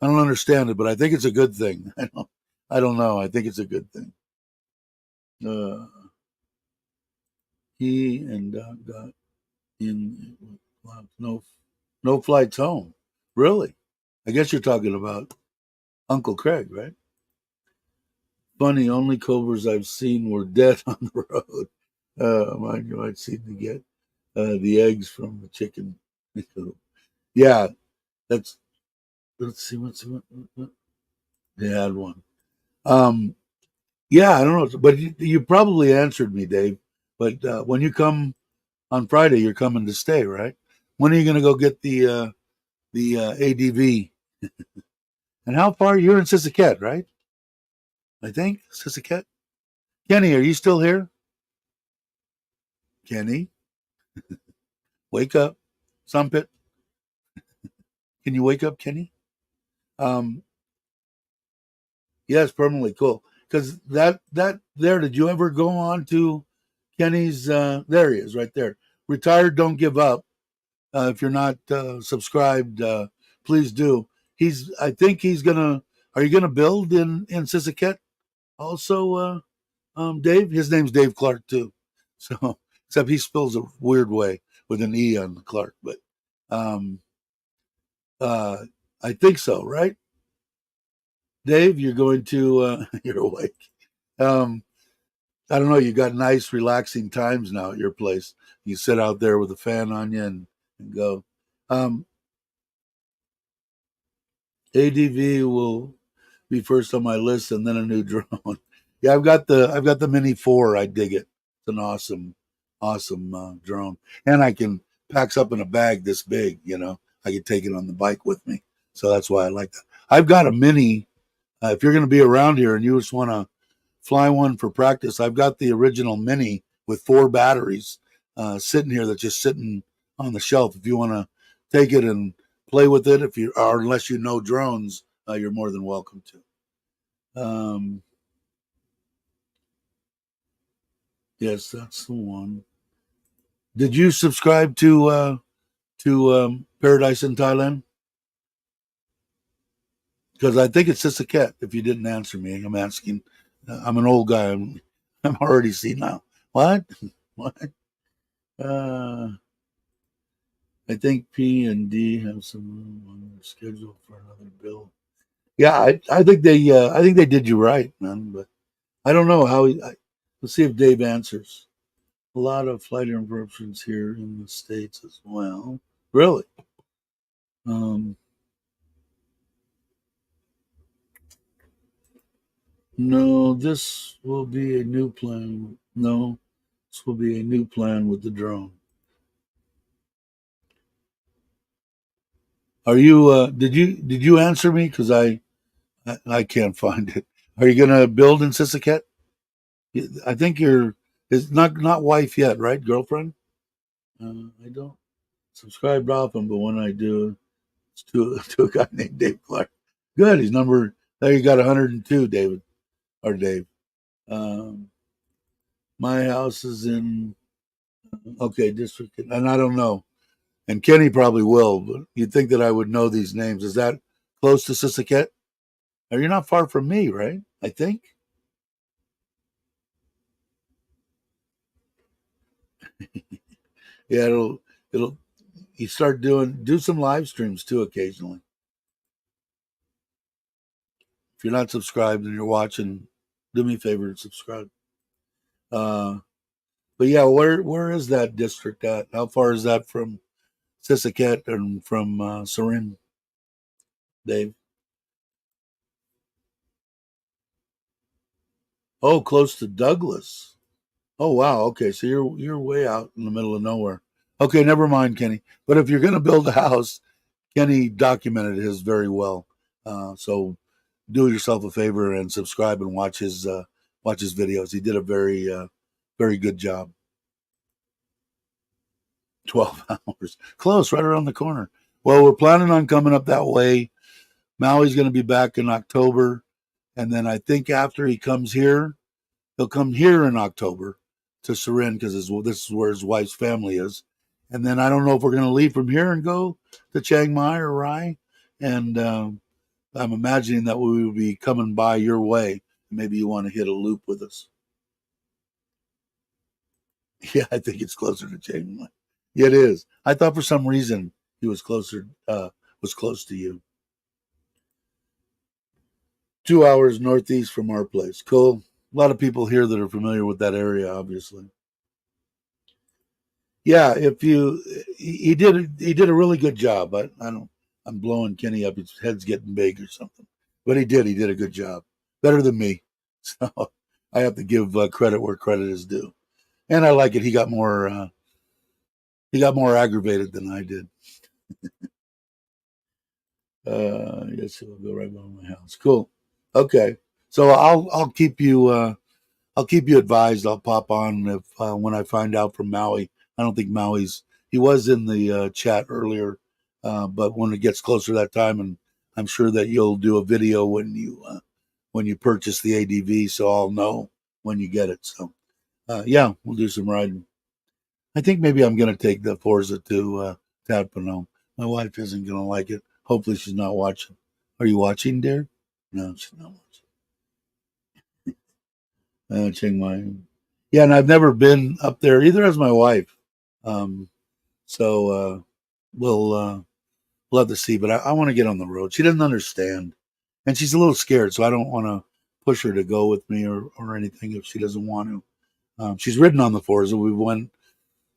don't understand it, but I think it's a good thing. I don't know. I think it's a good thing. Uh, he and got in no flights home. Really? I guess you're talking about Uncle Craig, right? Funny, only cobras I've seen were dead on the road. Mind you, I'd seen to get the eggs from the chicken. Yeah, that's. Let's see what they had one. Um, yeah, I don't know, but you probably answered me, Dave. But when you come on Friday, you're coming to stay, right? When are you going to go get the ADV? And how far you're in Sisaket, right? I think Sisaket. Kenny, are you still here? Kenny, wake up. Sumpit, can you wake up, Kenny? Um, yes, permanently cool. Because that there, did you ever go on to Kenny's? There he is, right there. Retired, don't give up. If you're not subscribed, please do. I think he's gonna. Are you gonna build in Sisaket also, Dave? His name's Dave Clark too. So, except he spells a weird way with an E on the Clark, but um, uh, I think so, right? Dave, you're going to you're awake. Um, I don't know. You got nice, relaxing times now at your place. You sit out there with a fan on you and go. Um, ADV will be first on my list, and then a new drone. Yeah, I've got the Mini 4. I dig it. It's an awesome drone, and I packs up in a bag this big. I can take it on the bike with me, so that's why I like that. I've got a mini. If you're going to be around here and you just want to fly one for practice, I've got the original mini with 4 batteries sitting here that's just sitting on the shelf. If you want to take it and play with it, if you or unless you know drones, you're more than welcome to. Yes, that's the one. Did you subscribe to Paradise in Thailand? Because I think it's Sisaket. If you didn't answer me, I'm asking. I'm an old guy. I'm already senile. What? What? Uh, I think P and D have some room on their schedule for another bill. Yeah, I think they did you right, man. But I don't know how. Let's see if Dave answers. A lot of flight interruptions here in the states as well. Really? Um, no, this will be a new plan. No, this will be a new plan with the drone. Are you? Did you answer me? Because I can't find it. Are you gonna build in Sisaket? I think you're. It's not wife yet, right? Girlfriend? I don't subscribe often, but when I do, it's to to a guy named Dave Clark. Good. He's number. There you got 102, David or Dave. Um, my house is in okay district, and I don't know. And Kenny probably will, but you'd think that I would know these names. Is that close to Sisaket? Now, you're not far from me, right? I think. Yeah, it'll you start do some live streams too occasionally. If you're not subscribed and you're watching, do me a favor and subscribe. Uh, but yeah, where is that district at? How far is that from Sisaket and from Sarin, Dave? Oh, close to Douglas. Oh wow. Okay, so you're way out in the middle of nowhere. Okay, never mind, Kenny. But if you're going to build a house, Kenny documented his very well. So do yourself a favor and subscribe and watch his videos. He did a very good job. 12 hours, close, right around the corner. Well, we're planning on coming up that way. Maui's going to be back in October, and then I think after he comes here, he'll come here in October to Surin because this is where his wife's family is. And then I don't know if we're going to leave from here and go to Chiang Mai or Rai. And I'm imagining that we will be coming by your way. Maybe you want to hit a loop with us. Yeah, I think it's closer to Chiang Mai. Yeah, it is. I thought for some reason he was was close to you. 2 hours northeast from our place. Cool. A lot of people here that are familiar with that area, obviously. Yeah, if you he did a really good job. I don't I'm blowing Kenny up. His head's getting big or something, but he did a good job, better than me. So I have to give credit where credit is due, and I like it. He got more aggravated than I did. Yes, he'll go right by my house. Cool. Okay, so I'll keep you advised. I'll pop on if when I find out from Maui. I don't think Maui's. He was in the chat earlier, but when it gets closer to that time, and I'm sure that you'll do a video when you purchase the ADV, so I'll know when you get it. So yeah, we'll do some riding. I think maybe I'm going to take the Forza to Tadpano. My wife isn't going to like it. Hopefully, she's not watching. Are you watching, dear? No, she's not watching. Chiang Mai. Yeah, and I've never been up there either. As my wife, um, so we'll we'll have to see. But I want to get on the road. She doesn't understand, and she's a little scared. So I don't want to push her to go with me or anything if she doesn't want to. She's ridden on the Forza. We went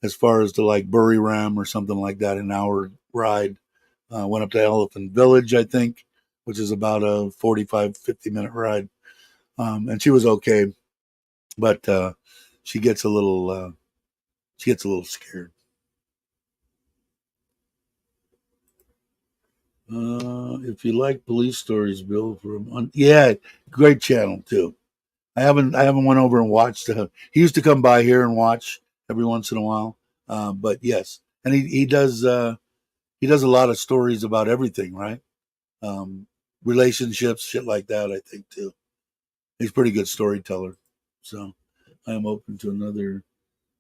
as far as to like Buriram or something like that, an hour ride. Went up to Elephant Village, I think, which is about a 45-50 minute ride. And she was okay, but she gets a little scared. If you like police stories, Bill, yeah, great channel too. I haven't went over and watched. He used to come by here and watch every once in a while. But yes, and he does a lot of stories about everything, right? Um, Relationships, shit like that. I think too. He's a pretty good storyteller. So I am open to another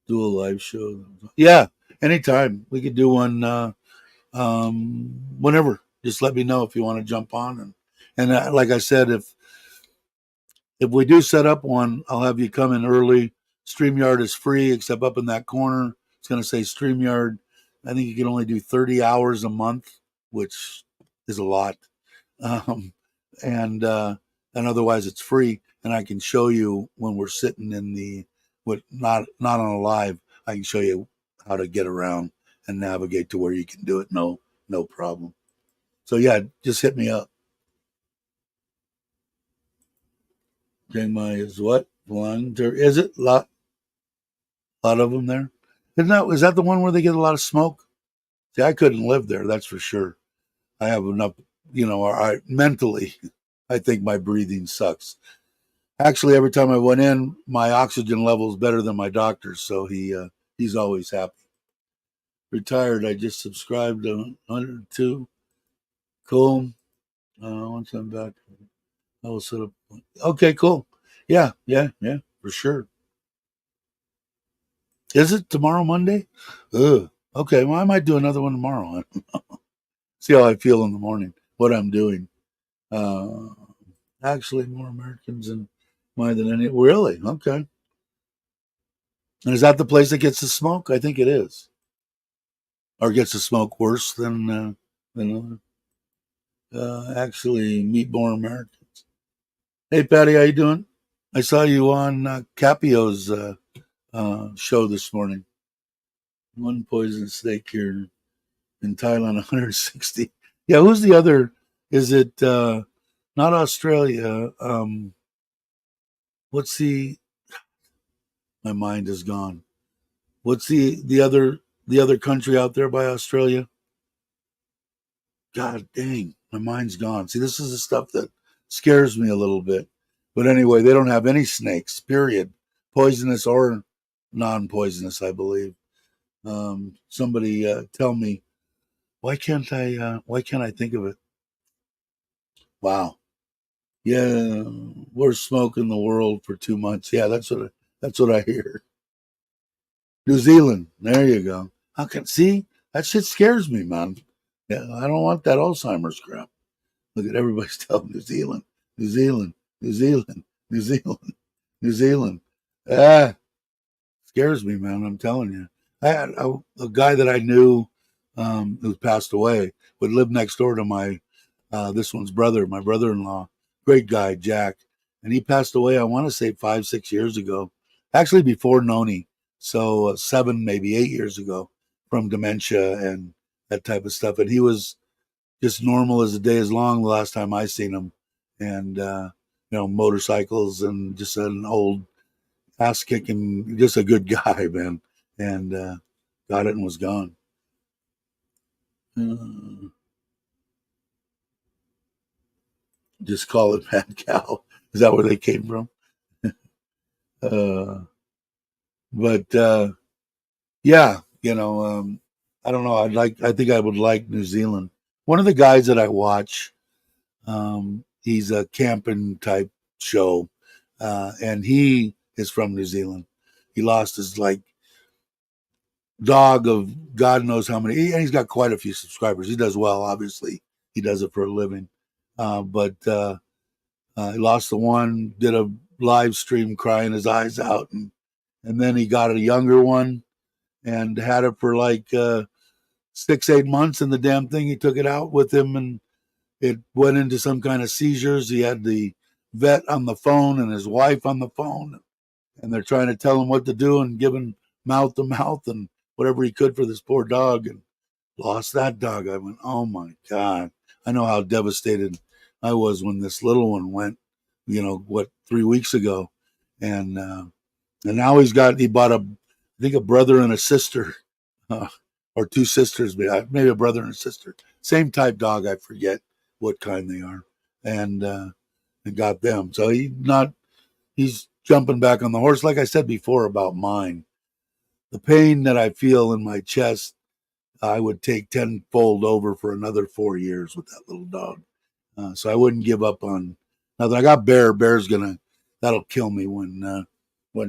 do a live show. Yeah, anytime we could do one. Whenever, just let me know if you want to jump on. And like I said, if we do set up one, I'll have you come in early. StreamYard is free, except up in that corner, it's going to say StreamYard. I think you can only do 30 hours a month, which is a lot. Um, and otherwise it's free. And I can show you when we're sitting in the, what not on a live, I can show you how to get around and navigate to where you can do it. No problem. So yeah, just hit me up. Chiang Mai is what? Is it? Lot of them there. Is that the one where they get a lot of smoke? See, I couldn't live there, that's for sure. I have enough, mentally, I think my breathing sucks. Actually, every time I went in, my oxygen level is better than my doctor's, so he's always happy. Retired, I just subscribed to 102. Cool. Once I'm back, I will set up. Okay, cool. Yeah, for sure. Is it tomorrow, Monday? Ugh. Okay, well, I might do another one tomorrow. See how I feel in the morning, what I'm doing. Uh, Actually, more Americans than any. Really? Okay. And is that the place that gets the smoke? I think it is, or gets the smoke worse than actually meet more Americans. Hey, Patty, how you doing? I saw you on Capio's show this morning. One poison snake here in Thailand, 160. Yeah, who's the other? Is it not Australia? What's the? My mind is gone. What's the other country out there by Australia? God dang, my mind's gone. See, this is the stuff that scares me a little bit. But anyway, they don't have any snakes. Period. Poisonous or non-poisonous, I believe. Somebody tell me why can't I? Why can't I think of it? Wow. Yeah, we're smoking the world for 2 months. Yeah, that's what I hear. New Zealand. There you go. How can see that shit scares me, man. Yeah, I don't want that Alzheimer's crap. Look at everybody's telling New Zealand, New Zealand, New Zealand, New Zealand, New Zealand. Ah, scares me, man. I'm telling you. I had a guy that I knew who passed away would live next door to my this one's brother, my brother-in-law. Great guy, Jack, and he passed away. I want to say 5, 6 years ago, actually before Noni, so 7, maybe 8 years ago, from dementia and that type of stuff. And he was just normal as the day is long the last time I seen him, and motorcycles and just an old ass kicking, just a good guy, man. And got it and was gone. Uh, just call it mad cow. Is that where they came from? Uh, but yeah, I don't know. I think I would like New Zealand. One of the guys that I watch, he's a camping type show, and he is from New Zealand. He lost his dog of God knows how many, and he's got quite a few subscribers. He does well, obviously. He does it for a living, but he lost the one. Did a live stream crying his eyes out, and then he got a younger one and had it for 6, 8 months. And the damn thing, he took it out with him, and it went into some kind of seizures. He had the vet on the phone and his wife on the phone, and they're trying to tell him what to do and giving mouth to mouth and whatever he could for this poor dog, and lost that dog. I went, oh my God. I know how devastated I was when this little one went, 3 weeks ago. And now he bought I think a brother and a sister, uh, or two sisters, maybe a brother and a sister. Same type dog, I forget. what kind they are, and got them. So he's jumping back on the horse. Like I said before about mine, the pain that I feel in my chest, I would take tenfold over for another 4 years with that little dog. So I wouldn't give up on. Now that I got Bear, that'll kill me when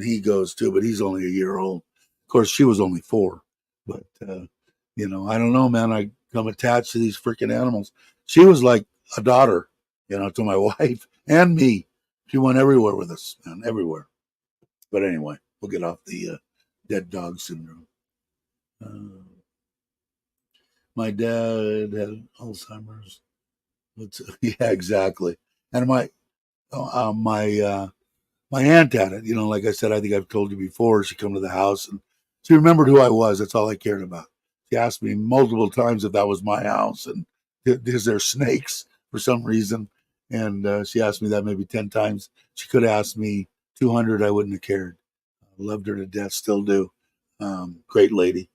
he goes too. But he's only a year old. Of course, she was only 4. But I don't know, man. I come attached to these freaking animals. She was like a daughter, to my wife and me. She went everywhere with us, man, everywhere. But anyway, we'll get off the dead dog syndrome. My dad had Alzheimer's. Yeah, exactly. And my aunt had it. Like I said, I think I've told you before. She come to the house and she remembered who I was. That's all I cared about. She asked me multiple times if that was my house and is there snakes for some reason. And she asked me that maybe 10 times. She could have asked me 200. I wouldn't have cared. I loved her to death. Still do. Great lady.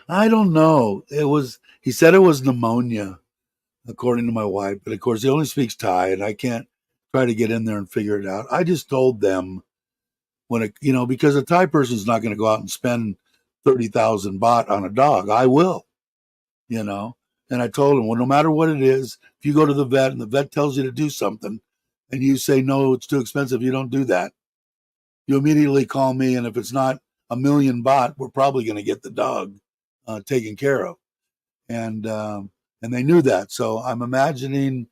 I don't know. He said it was pneumonia, according to my wife. But of course, he only speaks Thai, and I can't try to get in there and figure it out. I just told them because a Thai person's not going to go out and spend 30,000 baht on a dog. I will, And I told him, well, no matter what it is, if you go to the vet and the vet tells you to do something, and you say no, it's too expensive, you don't do that. You immediately call me, and if it's not 1,000,000 baht, we're probably going to get the dog taken care of. And they knew that. So I'm imagining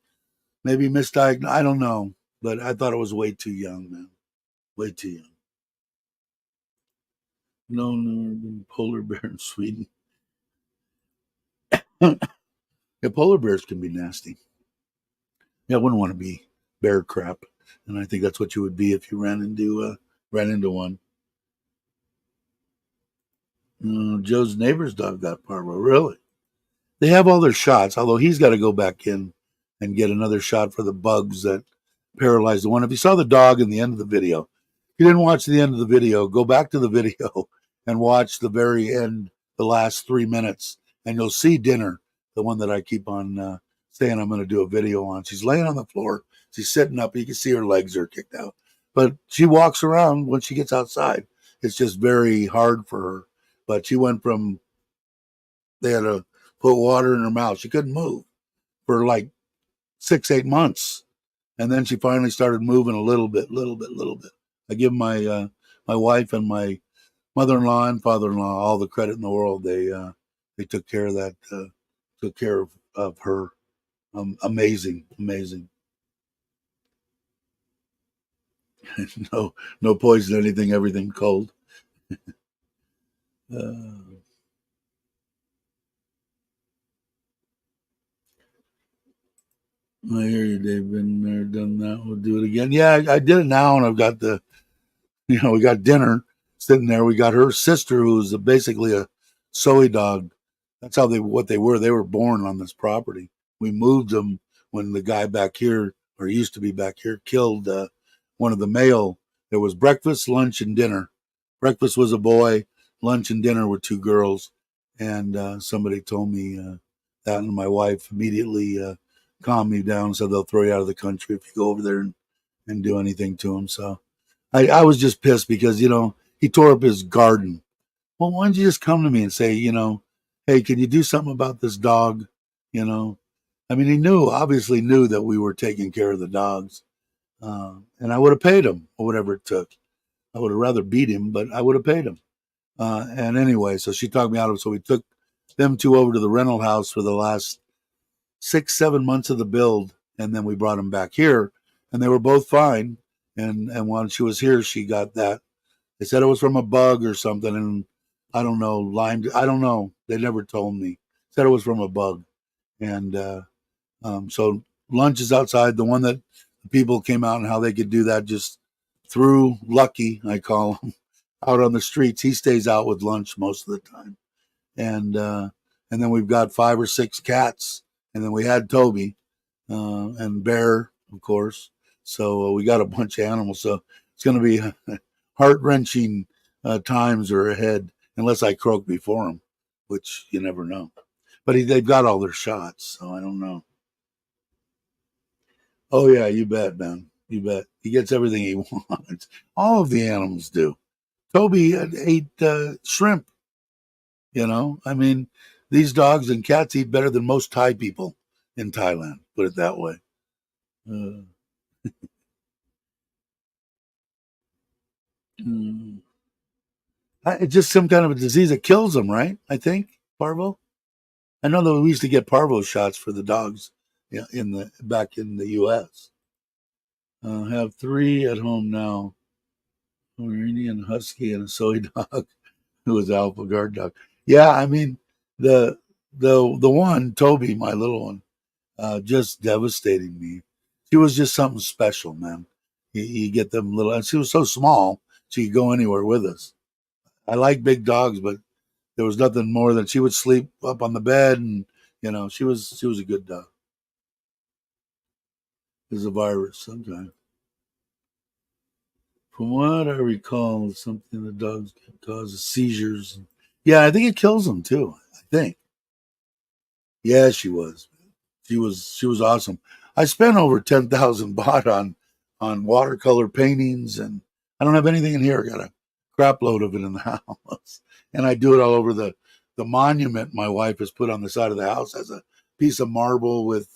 maybe misdiagnosed. I don't know, but I thought it was way too young, man. Way too young. No, polar bear in Sweden. Yeah, polar bears can be nasty. Yeah, I wouldn't want to be bear crap, and I think that's what you would be if you ran into one. Joe's neighbor's dog got parvo. Really? They have all their shots, although he's got to go back in and get another shot for the bugs that paralyzed the one. If you saw the dog in the end of the video, if you didn't watch the end of the video, go back to the video and watch the very end, the last 3 minutes, and you'll see Dinner, the one that I keep on saying I'm going to do a video on. She's laying on the floor. She's sitting up. You can see her legs are kicked out. But she walks around when she gets outside. It's just very hard for her. But she went from, they had to put water in her mouth. She couldn't move for like 6-8 months. And then she finally started moving a little bit. I give my wife and my mother-in-law and father-in-law all the credit in the world. They took care of that, took care of her. Amazing. No poison, everything cold. I hear you, Dave. Been there, done that. We'll do it again. Yeah, I did it now, and I've got we got Dinner sitting there. We got her sister, who's basically a soy dog. That's what they were. They were born on this property. We moved them when the guy back here, or used to be back here, killed one of the male. There was breakfast, lunch, and dinner. Breakfast was a boy. Lunch and dinner were 2 girls. And somebody told me that, and my wife immediately calmed me down and said they'll throw you out of the country if you go over there and do anything to him. So I was just pissed because, he tore up his garden. Well, why don't you just come to me and say, hey, can you do something about this dog? I mean, he obviously knew that we were taking care of the dogs. And I would have paid him or whatever it took. I would have rather beat him, but I would have paid him. And anyway, so she talked me out of it. So we took them 2 over to the rental house for the last 6-7 months of the build. And then we brought them back here, and they were both fine. And when she was here, she got that. They said it was from a bug or something. And I don't know, I don't know. They never told me. Said it was from a bug. And so lunch is outside. The one that people came out and how they could do that just through Lucky, I call him, out on the streets. He stays out with lunch most of the time. And then we've got 5 or 6 cats. And then we had Toby and Bear, of course. So we got a bunch of animals. So it's going to be heart-wrenching times are ahead, unless I croak before them, which you never know. but they've got all their shots, so I don't know. Oh yeah, you bet, man. You bet. He gets everything he wants. All of the animals do. Toby ate shrimp. I mean, these dogs and cats eat better than most Thai people in Thailand. Put it that way. Uh, mm. It's just some kind of a disease that kills them, right? I think parvo. I know that we used to get parvo shots for the dogs, yeah, in the back in the U.S. Have three at home now: Pomeranian Husky and a soy dog who was Alpha Guard dog. Yeah, I mean the the one Toby, my little one, just devastating me. She was just something special, man. You get them little, and she was so small she could go anywhere with us. I like big dogs, but there was nothing more than she would sleep up on the bed, and she was a good dog. There's a virus sometimes. From what I recall, something the dogs can cause seizures. Yeah, I think it kills them too. I think. Yeah, she was. She was awesome. I spent over 10,000 baht on watercolor paintings, and I don't have anything in here. I got a crap load of it in the house, and I do it all over the monument my wife has put on the side of the house as a piece of marble with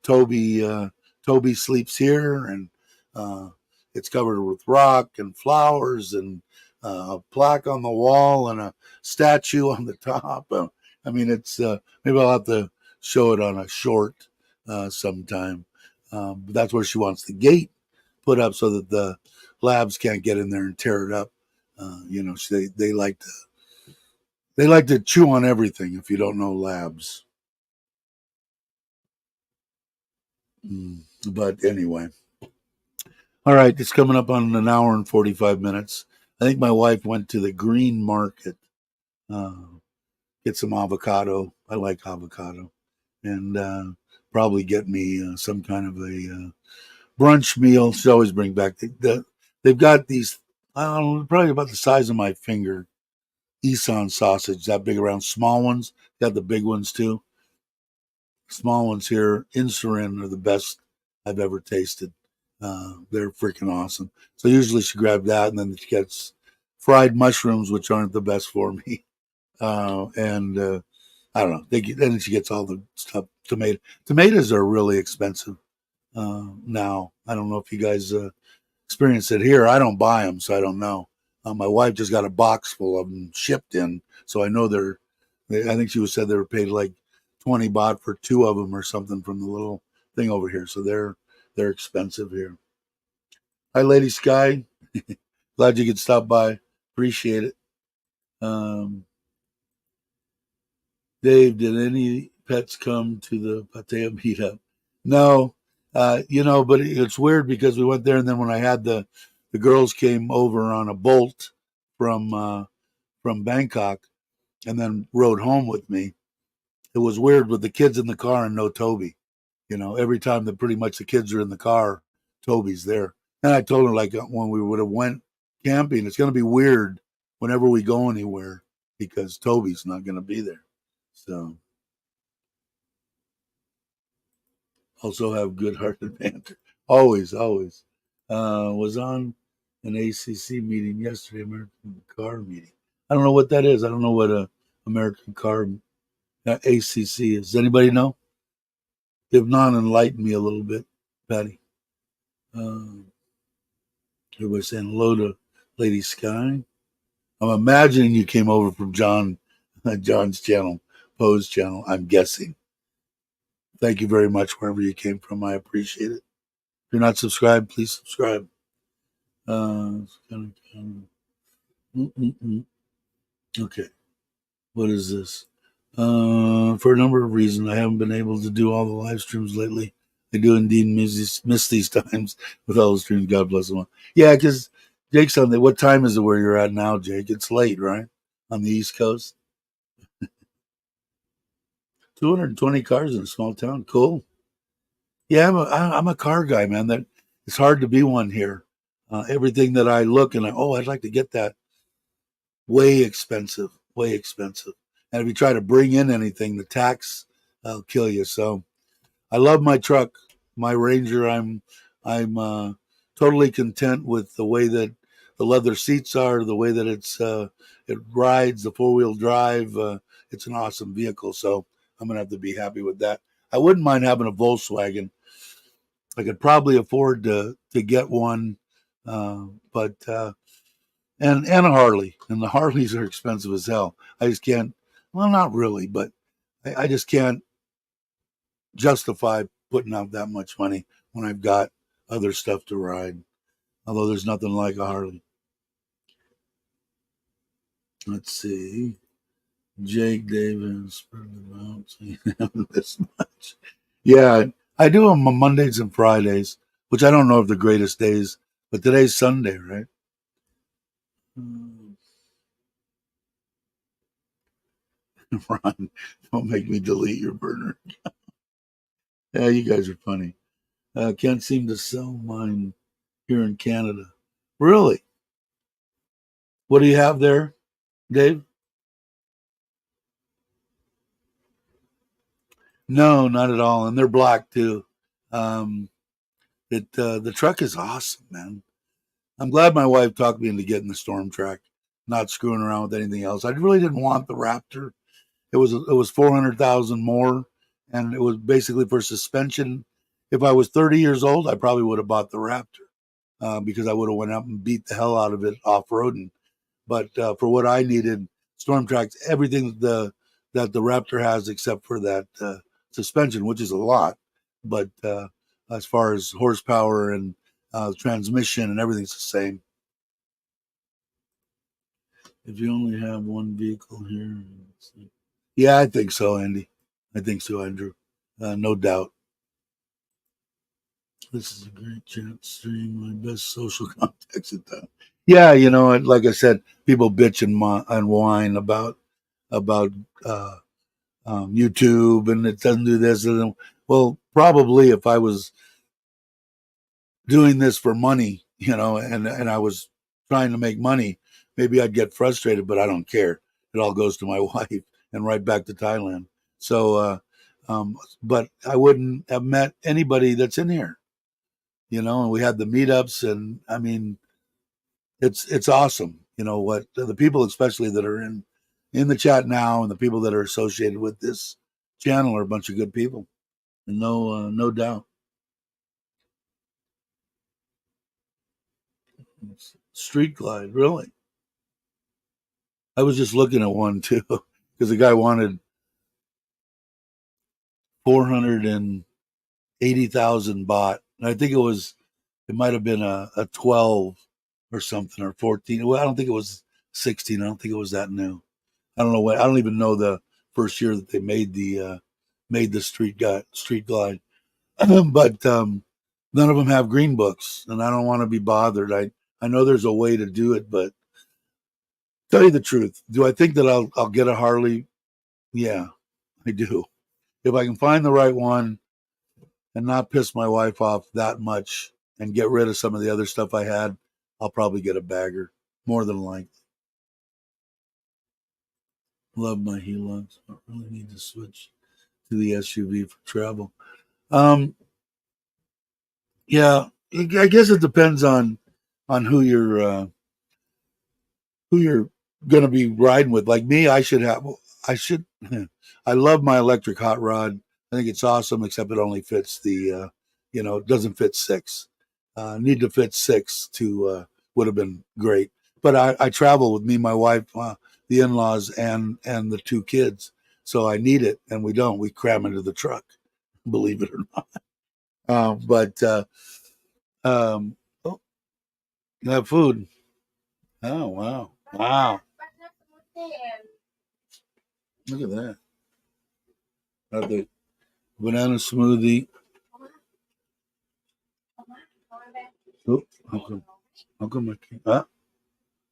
Toby. Toby sleeps here, and uh, it's covered with rock and flowers and a plaque on the wall and a statue on the top. I mean, it's maybe I'll have to show it on a short sometime. But that's where she wants the gate put up so that the labs can't get in there and tear it up. They like to chew on everything. If you don't know labs, but anyway, all right. It's coming up on an hour and 45 minutes. I think my wife went to the green market, uh, get some avocado. I like avocado, and probably get me some kind of a brunch meal. She always bring back they've got these, I don't know, probably about the size of my finger, Isan sausage, that big around, small ones. Got the big ones too. Small ones here in Surin are the best I've ever tasted. They're freaking awesome. So usually she grabbed that, and then she gets fried mushrooms, which aren't the best for me. And I don't know. Then she gets all the stuff. Tomatoes are really expensive now. I don't know if you guys experience it here. I don't buy them, so I don't know. My wife just got a box full of them shipped in, so I know I think she said they were paid like 20 baht for two of them or something from the little thing over here. So they're expensive here. Hi, Lady Sky. Glad you could stop by. Appreciate it. Um, Dave, did any pets come to the Pattaya meetup? No, but it's weird because we went there, and then when I had the girls came over on a bolt from Bangkok, and then rode home with me. It was weird with the kids in the car and no Toby. Every time that pretty much the kids are in the car, Toby's there. And I told her, like, when we would have went camping, it's going to be weird whenever we go anywhere because Toby's not going to be there. So also have good-hearted banter. Always, always. Was on an ACC meeting yesterday, American Car meeting. I don't know what that is. I don't know what a American Car ACC is. Does anybody know? If not, enlighten me a little bit, Patty. Uh, Everybody saying hello to Lady Sky. I'm imagining you came over from John's channel, Poe's channel. I'm guessing. Thank you very much wherever you came from. I appreciate it. If you're not subscribed, please subscribe. Okay, what is this? For a number of reasons, I haven't been able to do all the live streams lately. I do indeed miss these times with all the streams. God bless them all. Yeah, because Jake's on there. What time is it where you're at now, Jake? It's late, right? On the East Coast. 220 cars in a small town. Cool. Yeah, I'm a car guy, man. That it's hard to be one here. Everything that I look and I'd like to get that. Way expensive. Way expensive. and if you try to bring in anything, the tax will kill you. So I love my truck, my Ranger. I'm totally content with the way that the leather seats are, the way that it rides, the 4-wheel drive. It's an awesome vehicle, so I'm gonna have to be happy with that. I wouldn't mind having a Volkswagen. I could probably afford to get one, but and a Harley, and the Harleys are expensive as hell. I just can't. Well, not really, but I just can't justify putting out that much money when I've got other stuff to ride. Although there's nothing like a Harley. Let's see. Jake Davis, this much. Yeah, I do them on Mondays and Fridays, which I don't know if the greatest days, but today's Sunday, right? Ron, don't make me delete your burner. Yeah, you guys are funny. Can't seem to sell mine here in Canada. Really? What do you have there, Dave? No, not at all. And they're black too. Um, the truck is awesome, man. I'm glad my wife talked me into getting the Storm Track, not screwing around with anything else. I really didn't want the Raptor. It was 400,000 more, and it was basically for suspension. If I was 30 years old, I probably would have bought the Raptor because I would have went up and beat the hell out of it off roading. But for what I needed, Storm Track's everything that the Raptor has except for that suspension, which is a lot. But as far as horsepower and transmission and everything's the same. If you only have one vehicle here, yeah, I think so, Andy. I think so, Andrew. No doubt. This is a great chat stream. My best social contacts at that. Yeah, like I said, people bitch and whine about uh, YouTube and it doesn't do this. Well, probably if I was doing this for money, and I was trying to make money, maybe I'd get frustrated, but I don't care. It all goes to my wife and right back to Thailand. So, but I wouldn't have met anybody that's in here, and we had the meetups, and I mean, it's awesome. What the people, especially that are in the chat now, and the people that are associated with this channel are a bunch of good people, and no doubt. Street Glide, really? I was just looking at one too because the guy wanted 480,000 baht, and I think it might have been a 12 or something or 14. Well, I don't think it was 16. I don't think it was that new. I don't know what. I don't even know the first year that they made the street glide, but none of them have green books, and I don't want to be bothered. I know there's a way to do it, but tell you the truth, do I think that I'll get a Harley? Yeah, I do. If I can find the right one and not piss my wife off that much and get rid of some of the other stuff I had, I'll probably get a bagger, more than likely. Love my Hilux. I really need to switch to the SUV for travel. Um, yeah, I guess it depends on who you're going to be riding with. Like me, I should, I love my electric hot rod. I think it's awesome, except it only fits it doesn't fit six. Need to fit six would have been great. But I travel with me, my wife, the in-laws, and the two kids. So I need it, and we don't. We cram into the truck, believe it or not. But oh, that food. Oh wow, wow! Look at that. The banana smoothie. Oh, how come I can't?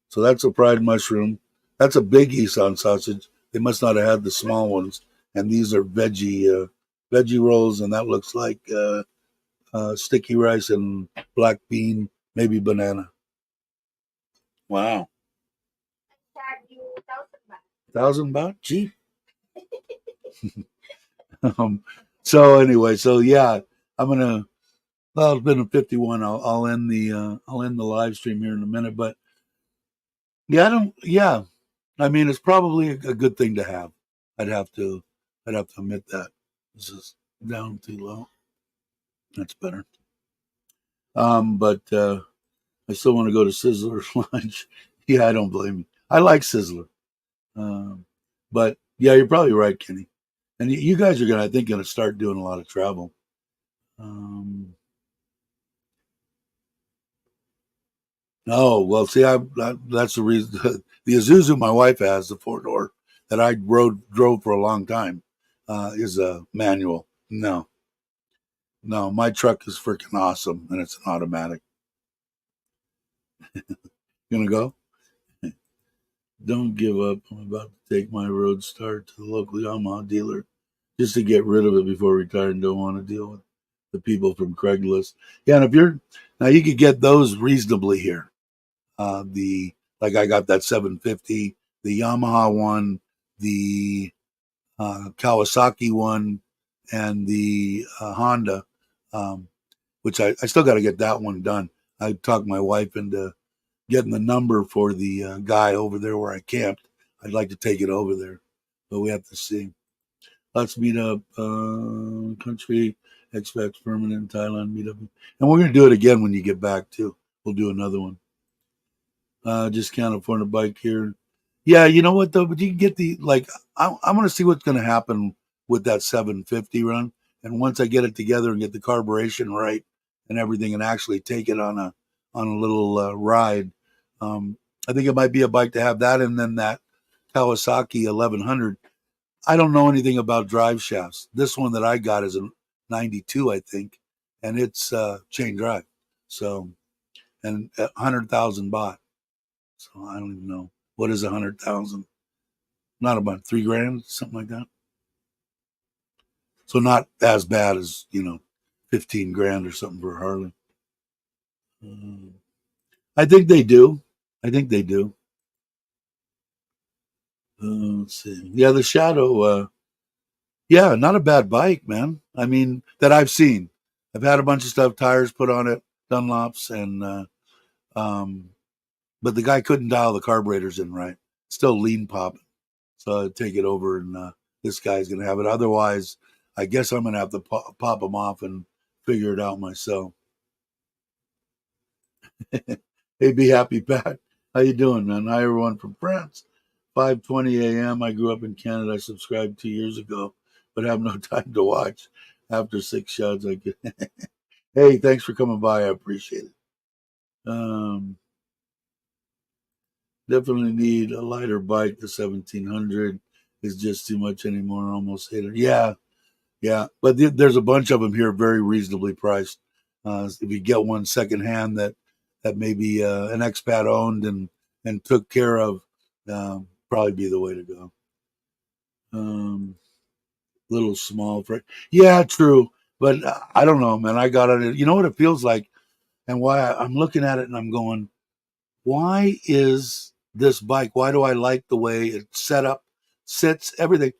So that's a fried mushroom. That's a big Isan sausage. They must not have had the small ones. And these are veggie rolls, and that looks like sticky rice and black bean, maybe banana. Wow, 1,000 baht, cheap. So anyway, so yeah, I'm gonna. Well, it's been 51. I'll end the live stream here in a minute, but yeah, I don't. Yeah, I mean, it's probably a good thing to have. I'd have to. I'd have to admit that. This is down too low. That's better. But I still want to go to Sizzler's lunch. Yeah, I don't blame you. I like Sizzler. Um, but yeah, you're probably right, Kenny. And you guys are gonna, I think, gonna start doing a lot of travel. Um, oh well, see, that's the reason. The Isuzu my wife has, the four door that I drove for a long time, is a manual. No, no, my truck is freaking awesome, and it's an automatic. Gonna go? Don't give up. I'm about to take my Roadstar to the local Yamaha dealer just to get rid of it before I retire and don't want to deal with the people from Craigslist. Yeah, and if you're now, you could get those reasonably here. The like I got that 750, the Yamaha one, the Kawasaki one, and the Honda, um, which I still got to get that one done. I talked my wife into getting the number for the guy over there where I camped. I'd like to take it over there, but we have to see. Let's meet up. Country expects permanent Thailand meetup, and we're gonna do it again when you get back too. We'll do another one. Just can't afford a bike here. Yeah, you know what though? But you can get the like. I want to see what's going to happen with that 750 run, and once I get it together and get the carburation right and everything, and actually take it on a little ride, I think it might be a bike to have that, and then that Kawasaki 1100. I don't know anything about drive shafts. This one that I got is a 92, I think, and it's chain drive. So and 100,000 baht. So I don't even know what is 100,000. Not about 3 grand, something like that. So not as bad as 15 grand or something for a Harley. Um, I think they do. I think they do. Let's see. Yeah, the Shadow. Yeah, not a bad bike, man. I mean, that I've seen. I've had a bunch of stuff, tires put on it, Dunlops, and um, but the guy couldn't dial the carburetors in right. Still lean popping. So I take it over, and this guy's gonna have it. Otherwise, I guess I'm gonna have to pop them off and figure it out myself. Hey, be happy, Pat. How you doing, man? Hi, everyone from France. 5:20 a.m. I grew up in Canada. I subscribed 2 years ago, but have no time to watch. After 6 shots, I could. Hey, thanks for coming by. I appreciate it. Um, Definitely need a lighter bike. The 1700 is just too much anymore. Almost hate it. Yeah, yeah, but there's a bunch of them here, very reasonably priced. If you get one secondhand that maybe an expat owned and took care of, probably be the way to go. Um, Little small for yeah, true, but I don't know, man. I got it. You know what it feels like, and why I'm looking at it and I'm going, why is this bike? Why do I like the way it's set up, sits, everything?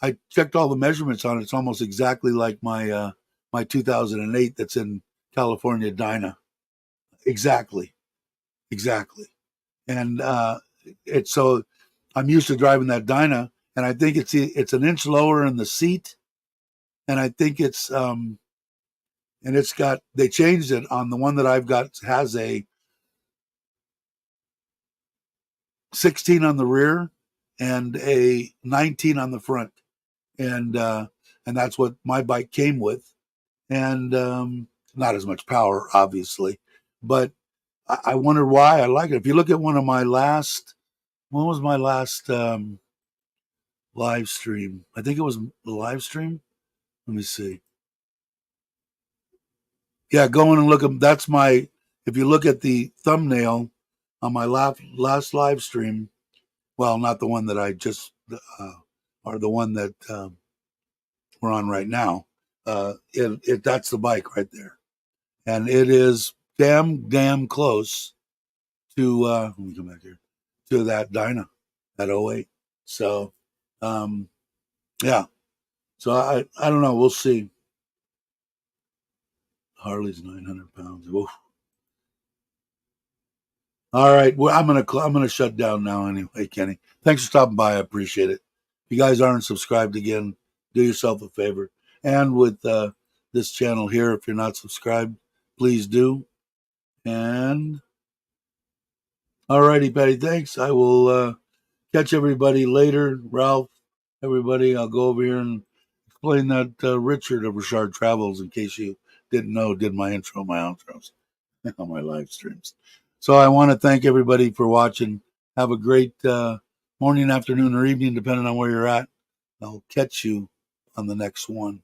I checked all the measurements on it. It's almost exactly like my 2008 that's in California Dyna. Exactly, exactly. And it's so I'm used to driving that Dyna, and I think it's an inch lower in the seat, and I think it's got they changed it on the one that I've got has a 16 on the rear and a 19 on the front, and uh, and that's what my bike came with and not as much power, obviously. But I wonder why I like it. If you look at one of my last, when was my last live stream? I think it was the live stream. Let me see. Yeah, go in and look at that's my. If you look at the thumbnail on my last live stream, well, not the one that I just, or the one that we're on right now. It that's the bike right there, and it is damn close to let me come back here to that Dyna, that '08. So, um, yeah. So I don't know. We'll see. Harley's 900 pounds. Oof. All right. Well, I'm gonna shut down now anyway, Kenny. Thanks for stopping by. I appreciate it. If you guys aren't subscribed again, do yourself a favor. And with this channel here, if you're not subscribed, please do. And all righty, Patty. Thanks. I will catch everybody later. Ralph, everybody. I'll go over here and explain that Richard of Richard Travels, in case you didn't know, did my intro, my outros on my live streams. So I want to thank everybody for watching. Have a great morning, afternoon, or evening, depending on where you're at. I'll catch you on the next one.